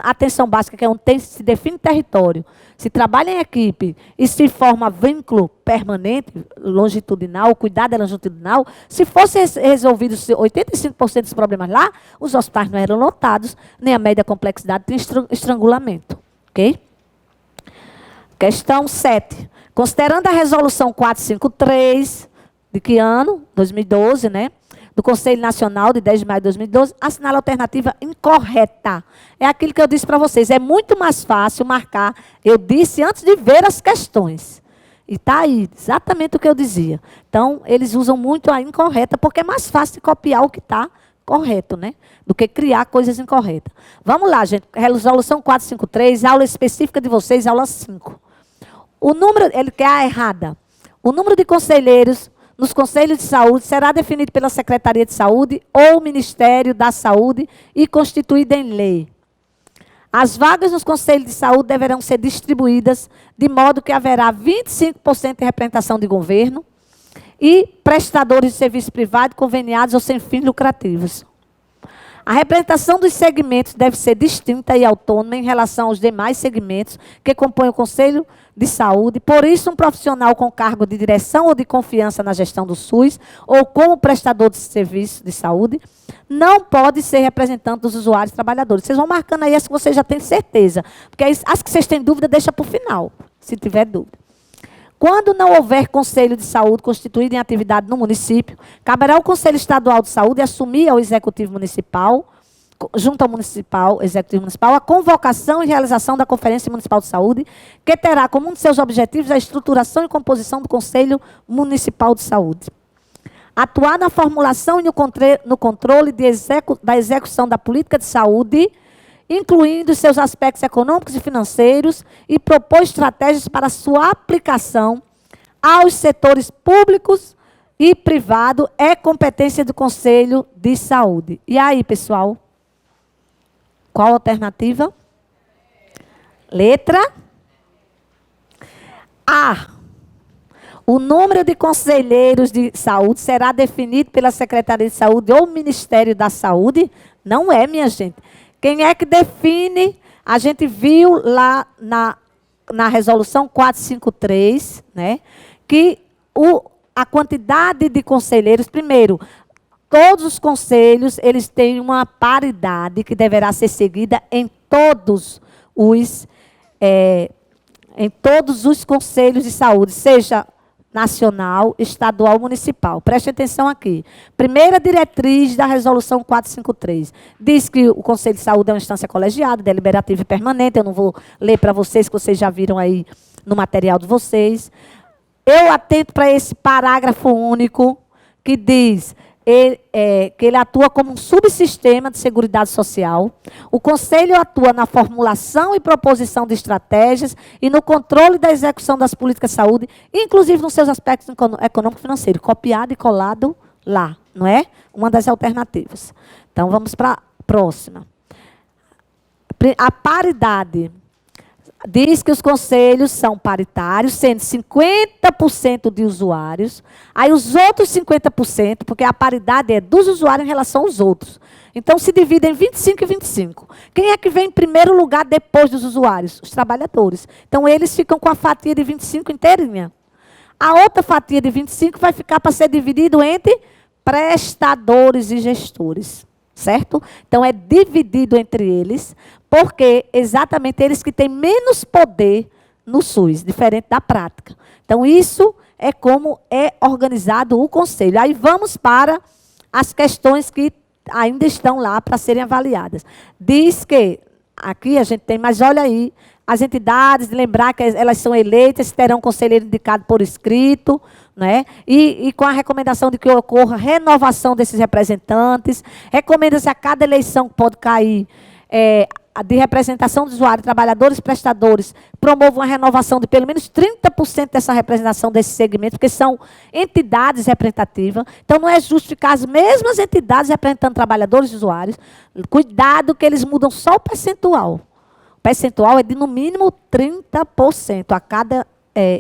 Speaker 1: atenção básica, que é onde se define território, se trabalha em equipe e se forma vínculo permanente, longitudinal, cuidado é longitudinal, se fosse resolvido 85% dos problemas lá, os hospitais não eram lotados, nem a média complexidade tem estrangulamento. Ok? Questão 7. Considerando a resolução 453, de que ano? 2012, né? Do Conselho Nacional, de 10 de maio de 2012, assinala a alternativa incorreta. É aquilo que eu disse para vocês. É muito mais fácil marcar. Eu disse antes de ver as questões. E está aí, exatamente o que eu dizia. Então, eles usam muito a incorreta, porque é mais fácil de copiar o que está correto, né? Do que criar coisas incorretas. Vamos lá, gente. Resolução 453, aula específica de vocês, aula 5. O número, ele quer a errada. O número de conselheiros nos conselhos de saúde será definido pela Secretaria de Saúde ou Ministério da Saúde e constituído em lei. As vagas nos conselhos de saúde deverão ser distribuídas de modo que haverá 25% de representação de governo e prestadores de serviço privado conveniados ou sem fins lucrativos. A representação dos segmentos deve ser distinta e autônoma em relação aos demais segmentos que compõem o Conselho de Saúde. Por isso, um profissional com cargo de direção ou de confiança na gestão do SUS ou como prestador de serviço de saúde não pode ser representante dos usuários e trabalhadores. Vocês vão marcando aí as que vocês já têm certeza. Porque as que vocês têm dúvida, deixa para o final, se tiver dúvida. Quando não houver Conselho de Saúde constituído em atividade no município, caberá ao Conselho Estadual de Saúde assumir ao Executivo Municipal, junto ao Executivo Municipal, a convocação e realização da Conferência Municipal de Saúde, que terá como um de seus objetivos a estruturação e composição do Conselho Municipal de Saúde. Atuar na formulação e no controle da execução da política de saúde, incluindo seus aspectos econômicos e financeiros, e propor estratégias para sua aplicação aos setores públicos e privado, é competência do Conselho de Saúde. E aí, pessoal? Qual a alternativa? Letra A. O número de conselheiros de saúde será definido pela Secretaria de Saúde ou Ministério da Saúde? Não é, minha gente. Quem é que define? A gente viu lá na resolução 453, né, que a quantidade de conselheiros, primeiro, todos os conselhos, eles têm uma paridade que deverá ser seguida em todos os conselhos de saúde, seja nacional, estadual, municipal. Preste atenção aqui. Primeira diretriz da resolução 453. Diz que o Conselho de Saúde é uma instância colegiada, deliberativa e permanente. Eu não vou ler para vocês, que vocês já viram aí no material de vocês. Eu atento para esse parágrafo único que diz que ele atua como um subsistema de seguridade social. O Conselho atua na formulação e proposição de estratégias e no controle da execução das políticas de saúde, inclusive nos seus aspectos econômico e financeiro, copiado e colado lá, não é? Uma das alternativas. Então, vamos para a próxima. A paridade. Diz que os conselhos são paritários, sendo 50% de usuários. Aí os outros 50%, porque a paridade é dos usuários em relação aos outros. Então, se divide em 25 e 25. Quem é que vem em primeiro lugar depois dos usuários? Os trabalhadores. Então, eles ficam com a fatia de 25 inteirinha. A outra fatia de 25 vai ficar para ser dividido entre prestadores e gestores. Certo? Então, é dividido entre eles, porque exatamente eles que têm menos poder no SUS, diferente da prática. Então, isso é como é organizado o Conselho. Aí vamos para as questões que ainda estão lá para serem avaliadas. Diz que, aqui a gente tem, mas olha aí, as entidades, lembrar que elas são eleitas, terão conselheiro indicado por escrito, né? E com a recomendação de que ocorra renovação desses representantes. Recomenda-se a cada eleição que pode cair de representação do usuário, trabalhadores, prestadores, promovam a renovação de pelo menos 30% dessa representação desse segmento, porque são entidades representativas. Então, não é justo ficar as mesmas entidades representando trabalhadores e usuários. Cuidado que eles mudam só o percentual. O percentual é de, no mínimo, 30% a cada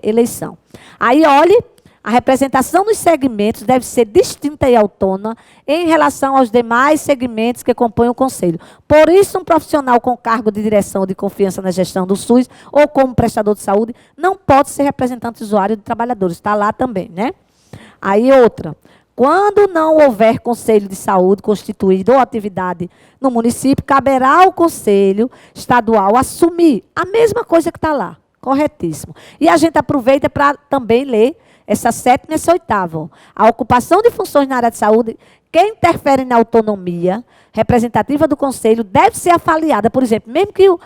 Speaker 1: eleição. Aí, olhe, A representação dos segmentos deve ser distinta e autônoma em relação aos demais segmentos que compõem o Conselho. Por isso, um profissional com cargo de direção ou de confiança na gestão do SUS ou como prestador de saúde não pode ser representante do usuário de trabalhadores. Está lá também, né? Aí outra. Quando não houver Conselho de Saúde constituído ou atividade no município, caberá ao Conselho Estadual assumir a mesma coisa que está lá. Corretíssimo. E a gente aproveita para também ler essa 7ª e essa 8ª. A ocupação de funções na área de saúde que interferem na autonomia representativa do Conselho deve ser avaliada. Por exemplo, mesmo que o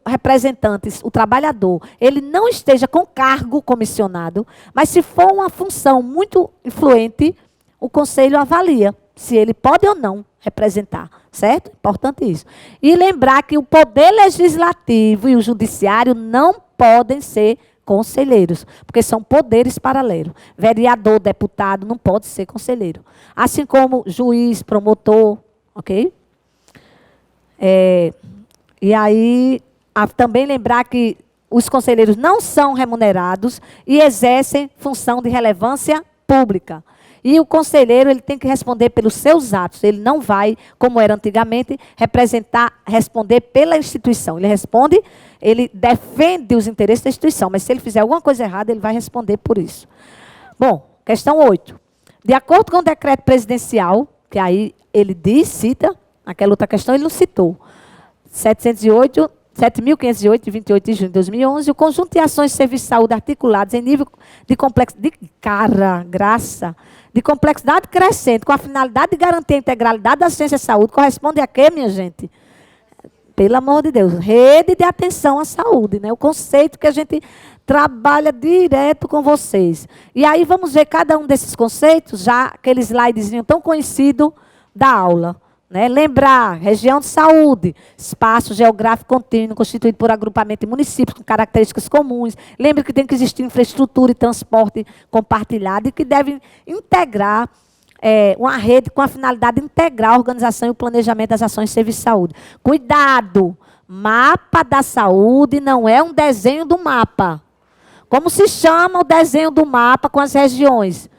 Speaker 1: representante, o trabalhador, ele não esteja com cargo comissionado, mas se for uma função muito influente, o Conselho avalia se ele pode ou não representar, certo? Importante isso. E lembrar que o Poder Legislativo e o Judiciário não podem ser conselheiros, porque são poderes paralelos. Vereador, deputado, não pode ser conselheiro. Assim como juiz, promotor, ok? E aí, também lembrar que os conselheiros não são remunerados e exercem função de relevância pública. E o conselheiro ele tem que responder pelos seus atos. Ele não vai, como era antigamente, responder pela instituição. Ele defende os interesses da instituição, mas se ele fizer alguma coisa errada, ele vai responder por isso. Bom, questão 8. De acordo com o decreto presidencial, que aí ele cita, naquela outra questão ele não citou, 7.508, de 28 de junho de 2011, o conjunto de ações de serviço de saúde articuladas em nível de complexidade crescente, com a finalidade de garantir a integralidade da ciência de saúde, corresponde a quê, minha gente? Pelo amor de Deus, rede de atenção à saúde, né? O conceito que a gente trabalha direto com vocês. E aí vamos ver cada um desses conceitos, já aquele slidezinho tão conhecido da aula. Né? Lembrar, região de saúde, espaço geográfico contínuo, constituído por agrupamento de municípios com características comuns. Lembre que tem que existir infraestrutura e transporte compartilhado e que devem integrar uma rede com a finalidade de integrar a organização e o planejamento das ações de serviço de saúde. Cuidado! Mapa da saúde não é um desenho do mapa. Como se chama o desenho do mapa com as regiões?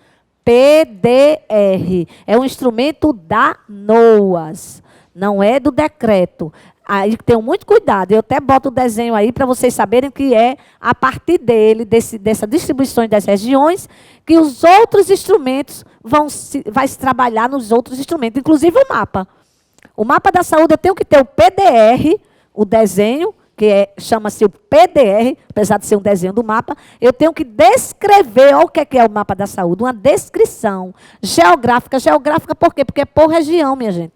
Speaker 1: PDR. É um instrumento da NOAS, não é do decreto. Aí tenham muito cuidado. Eu até boto o desenho aí para vocês saberem que é a partir dele, dessa distribuição das regiões, que os outros instrumentos vai se trabalhar nos outros instrumentos, inclusive o mapa. O mapa da saúde eu tenho que ter o PDR, o desenho, que chama-se o PDR, apesar de ser um desenho do mapa, eu tenho que descrever o que é o mapa da saúde, uma descrição geográfica. Geográfica por quê? Porque é por região, minha gente.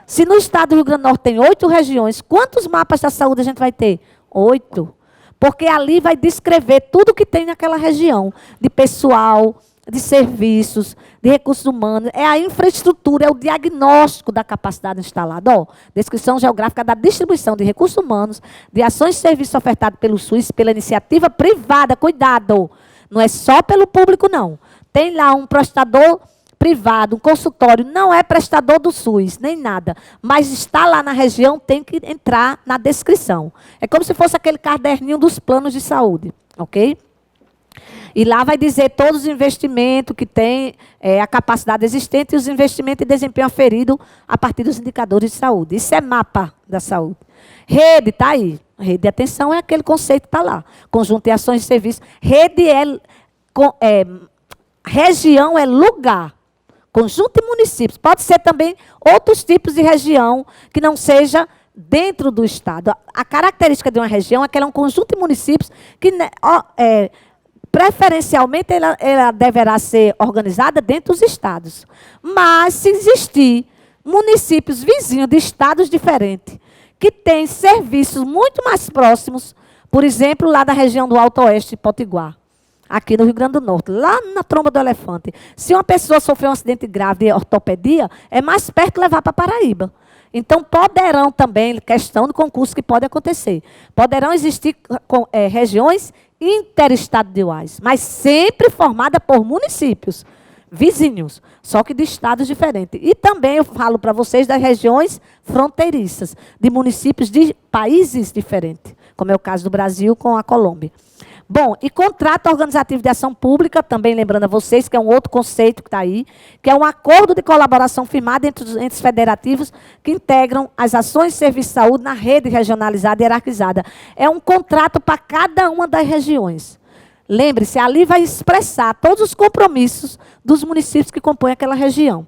Speaker 1: Se no estado do Rio Grande do Norte tem 8 regiões, quantos mapas da saúde a gente vai ter? 8. Porque ali vai descrever tudo que tem naquela região, de pessoal, de serviços, de recursos humanos, é a infraestrutura, é o diagnóstico da capacidade instalada. Descrição geográfica da distribuição de recursos humanos, de ações de serviço ofertados pelo SUS, pela iniciativa privada. Cuidado, não é só pelo público, não. Tem lá um prestador privado, um consultório, não é prestador do SUS, nem nada, mas está lá na região, tem que entrar na descrição. É como se fosse aquele caderninho dos planos de saúde, ok? E lá vai dizer todos os investimentos que tem, a capacidade existente e os investimentos e desempenho aferido a partir dos indicadores de saúde. Isso é mapa da saúde. Rede, está aí. Rede de atenção é aquele conceito que está lá. Conjunto de ações de serviço. Rede região é lugar. Conjunto de municípios. Pode ser também outros tipos de região que não seja dentro do estado. A característica de uma região é que ela é um conjunto de municípios que preferencialmente, ela deverá ser organizada dentro dos estados. Mas, se existir municípios vizinhos de estados diferentes, que têm serviços muito mais próximos, por exemplo, lá da região do Alto Oeste de Potiguar, aqui no Rio Grande do Norte, lá na Tromba do Elefante, se uma pessoa sofreu um acidente grave de ortopedia, é mais perto levar para Paraíba. Então, poderão também, questão de concurso que pode acontecer, poderão existir regiões interestaduais, mas sempre formada por municípios vizinhos, só que de estados diferentes. E também eu falo para vocês das regiões fronteiriças, de municípios de países diferentes, como é o caso do Brasil com a Colômbia. Bom, e contrato organizativo de ação pública, também lembrando a vocês, que é um outro conceito que está aí, que é um acordo de colaboração firmado entre os entes federativos que integram as ações de serviço de saúde na rede regionalizada e hierarquizada. É um contrato para cada uma das regiões. Lembre-se, ali vai expressar todos os compromissos dos municípios que compõem aquela região.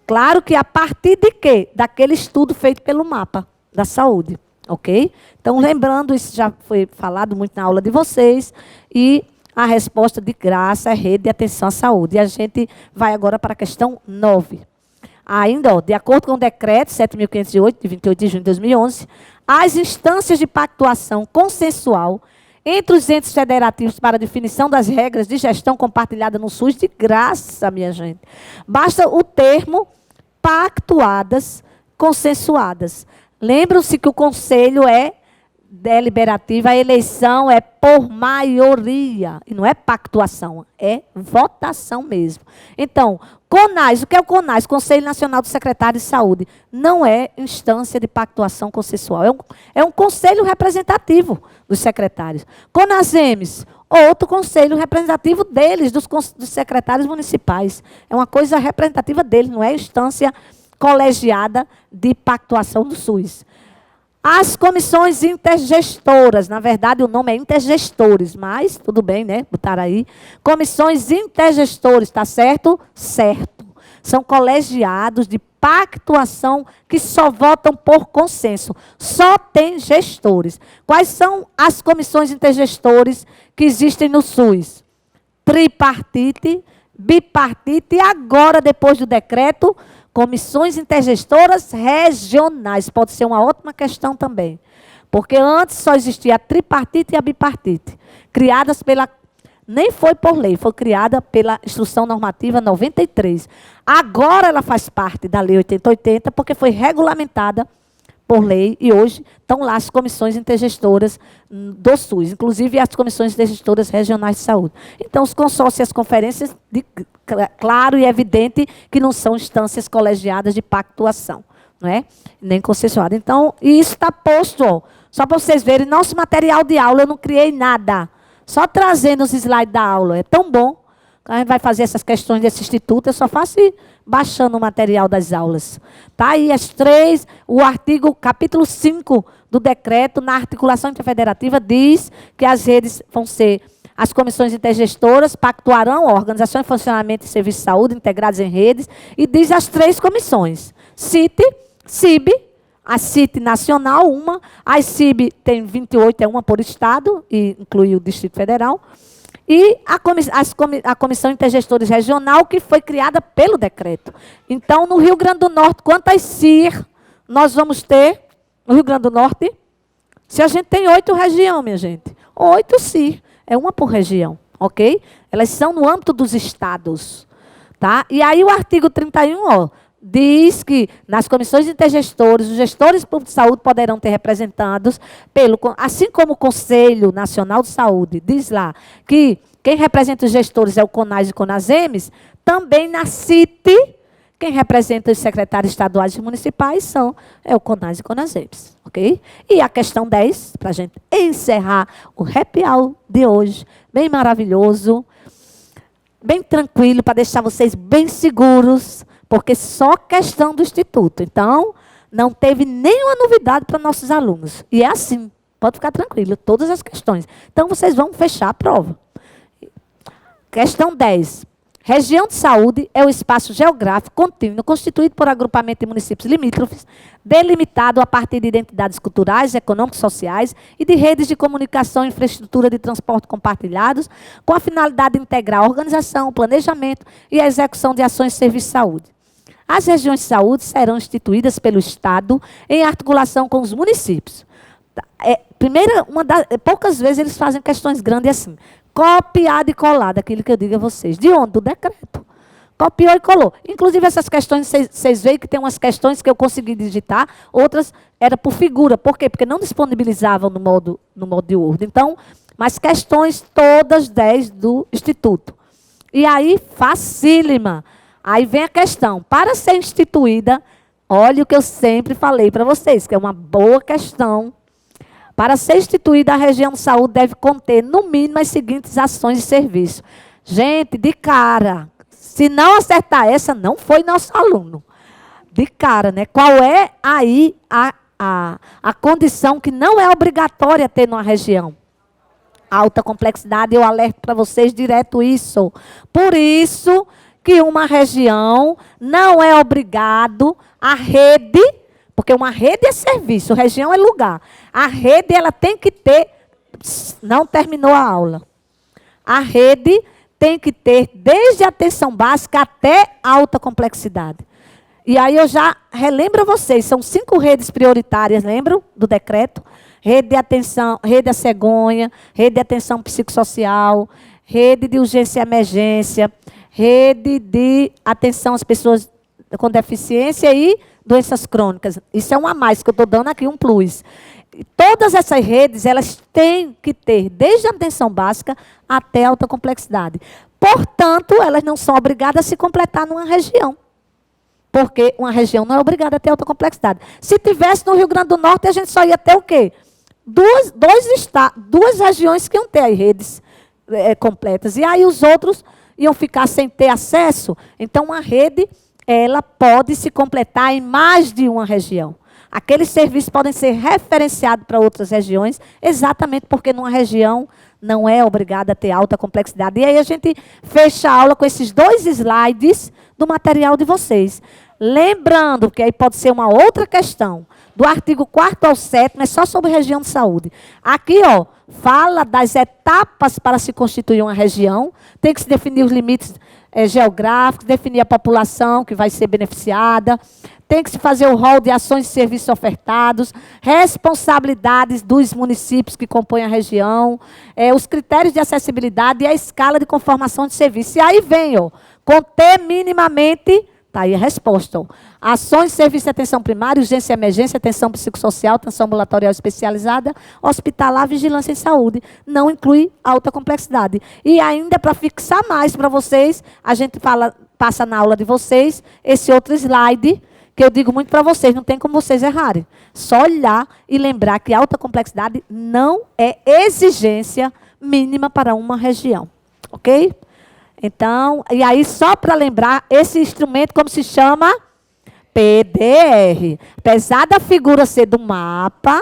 Speaker 1: Claro que a partir de quê? Daquele estudo feito pelo mapa da saúde. Ok? Então, lembrando, isso já foi falado muito na aula de vocês, e a resposta de graça é rede de atenção à saúde. E a gente vai agora para a questão 9. Ainda, ó, de acordo com o decreto 7.508, de 28 de junho de 2011, as instâncias de pactuação consensual entre os entes federativos para a definição das regras de gestão compartilhada no SUS, de graça, minha gente. Basta o termo pactuadas, consensuadas. Lembram-se que o conselho é deliberativo, a eleição é por maioria, e não é pactuação, é votação mesmo. Então, CONAS, o que é o CONAS? Conselho Nacional do Secretário de Saúde. Não é instância de pactuação consensual, é um conselho representativo dos secretários. CONASEMES, outro conselho representativo deles, dos secretários municipais. É uma coisa representativa deles, não é instância colegiada de pactuação do SUS. As comissões intergestoras, na verdade o nome é intergestores, mas tudo bem, né? Botaram aí. Comissões intergestores, tá certo? Certo. São colegiados de pactuação que só votam por consenso. Só tem gestores. Quais são as comissões intergestores que existem no SUS? Tripartite, bipartite e agora, depois do decreto, comissões intergestoras regionais. Pode ser uma ótima questão também. Porque antes só existia a tripartite e a bipartite. Criadas pela... Nem foi por lei, foi criada pela Instrução Normativa 93. Agora ela faz parte da Lei 8080, porque foi regulamentada por lei, e hoje estão lá as comissões intergestoras do SUS, inclusive as comissões intergestoras regionais de saúde. Então, os consórcios e as conferências, claro e evidente que não são instâncias colegiadas de pactuação, não é? Nem concessionadas. Então, isso está posto, ó, só para vocês verem, nosso material de aula eu não criei nada, só trazendo os slides da aula, é tão bom. A gente vai fazer essas questões desse instituto, eu só faço baixando o material das aulas. Tá aí as três, o artigo, capítulo 5 do decreto, na articulação interfederativa, diz que as redes vão ser, as comissões intergestoras pactuarão a organização e funcionamento de serviços de saúde integrados em redes, e diz as três comissões. CIT, CIB, a CIT nacional, uma, a CIB tem 28, é uma por estado, e inclui o Distrito Federal, e a Comissão Intergestores Regional, que foi criada pelo decreto. Então, no Rio Grande do Norte, quantas CIR nós vamos ter no Rio Grande do Norte? Se a gente tem 8 regiões, minha gente. 8 CIR. É uma por região, ok? Elas são no âmbito dos estados. Tá? E aí o artigo 31, ó, diz que nas comissões intergestores, os gestores públicos de saúde poderão ter representados, assim como o Conselho Nacional de Saúde, diz lá que quem representa os gestores é o CONAS e CONASEMES, também na CIT, quem representa os secretários estaduais e municipais é o CONAS e CONASEMES, ok? E a questão 10, para a gente encerrar o happy hour de hoje, bem maravilhoso, bem tranquilo, para deixar vocês bem seguros, porque só questão do Instituto. Então, não teve nenhuma novidade para nossos alunos. E é assim, pode ficar tranquilo, todas as questões. Então, vocês vão fechar a prova. Questão 10. Região de saúde é o espaço geográfico contínuo constituído por agrupamento de municípios limítrofes, delimitado a partir de identidades culturais, econômicas, sociais e de redes de comunicação e infraestrutura de transporte compartilhados, com a finalidade de integrar a organização, o planejamento e a execução de ações de serviço de saúde. As regiões de saúde serão instituídas pelo Estado em articulação com os municípios. Poucas vezes eles fazem questões grandes assim. Copiado e colado, aquilo que eu digo a vocês. De onde? Do decreto. Copiou e colou. Inclusive, essas questões, vocês veem que tem umas questões que eu consegui digitar, outras era por figura. Por quê? Porque não disponibilizavam no modo de Word. Então, mas questões todas 10 do Instituto. E aí, facílima. Aí vem a questão. Para ser instituída, olha o que eu sempre falei para vocês, que é uma boa questão. Para ser instituída, a região de saúde deve conter, no mínimo, as seguintes ações de serviço. Gente, de cara, se não acertar essa, não foi nosso aluno. De cara, né? Qual é aí a condição que não é obrigatória ter numa região? Alta complexidade, eu alerto para vocês direto isso. Por isso que uma região não é obrigado a rede, porque uma rede é serviço, região é lugar. A rede, ela tem que ter, não terminou a aula. A rede tem que ter desde a atenção básica até alta complexidade. E aí eu já relembro a vocês, são 5 redes prioritárias, lembram do decreto? Rede de atenção, rede da cegonha, rede de atenção psicossocial, rede de urgência e emergência, rede de atenção às pessoas com deficiência e doenças crônicas. Isso é um a mais, que eu estou dando aqui um plus. Todas essas redes, elas têm que ter, desde a atenção básica até a alta complexidade. Portanto, elas não são obrigadas a se completar numa região. Porque uma região não é obrigada a ter alta complexidade. Se tivesse no Rio Grande do Norte, a gente só ia ter o quê? Duas regiões que iam ter as redes completas. E aí os outros iam ficar sem ter acesso. Então, uma rede, ela pode se completar em mais de uma região. Aqueles serviços podem ser referenciados para outras regiões, exatamente porque numa região não é obrigada a ter alta complexidade. E aí a gente fecha a aula com esses 2 slides do material de vocês. Lembrando que aí pode ser uma outra questão, do artigo 4º ao 7º, é só sobre região de saúde. Aqui, ó, fala das etapas para se constituir uma região, tem que se definir os limites geográficos, definir a população que vai ser beneficiada, tem que se fazer o rol de ações e serviços ofertados, responsabilidades dos municípios que compõem a região, os critérios de acessibilidade e a escala de conformação de serviço. E aí vem, ó, conter minimamente, está aí a resposta, ó, ações de serviço de atenção primária, urgência e emergência, atenção psicossocial, atenção ambulatorial especializada, hospitalar, vigilância em saúde. Não inclui alta complexidade. E ainda, para fixar mais para vocês, a gente passa na aula de vocês esse outro slide, que eu digo muito para vocês, não tem como vocês errarem. Só olhar e lembrar que alta complexidade não é exigência mínima para uma região. Ok? Então, e aí só para lembrar, esse instrumento como se chama? PDR. Apesar da figura ser do mapa,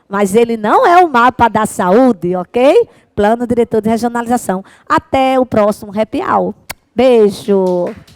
Speaker 1: mas ele não é o mapa da saúde, ok? Plano Diretor de Regionalização. Até o próximo Happy Hour. Beijo!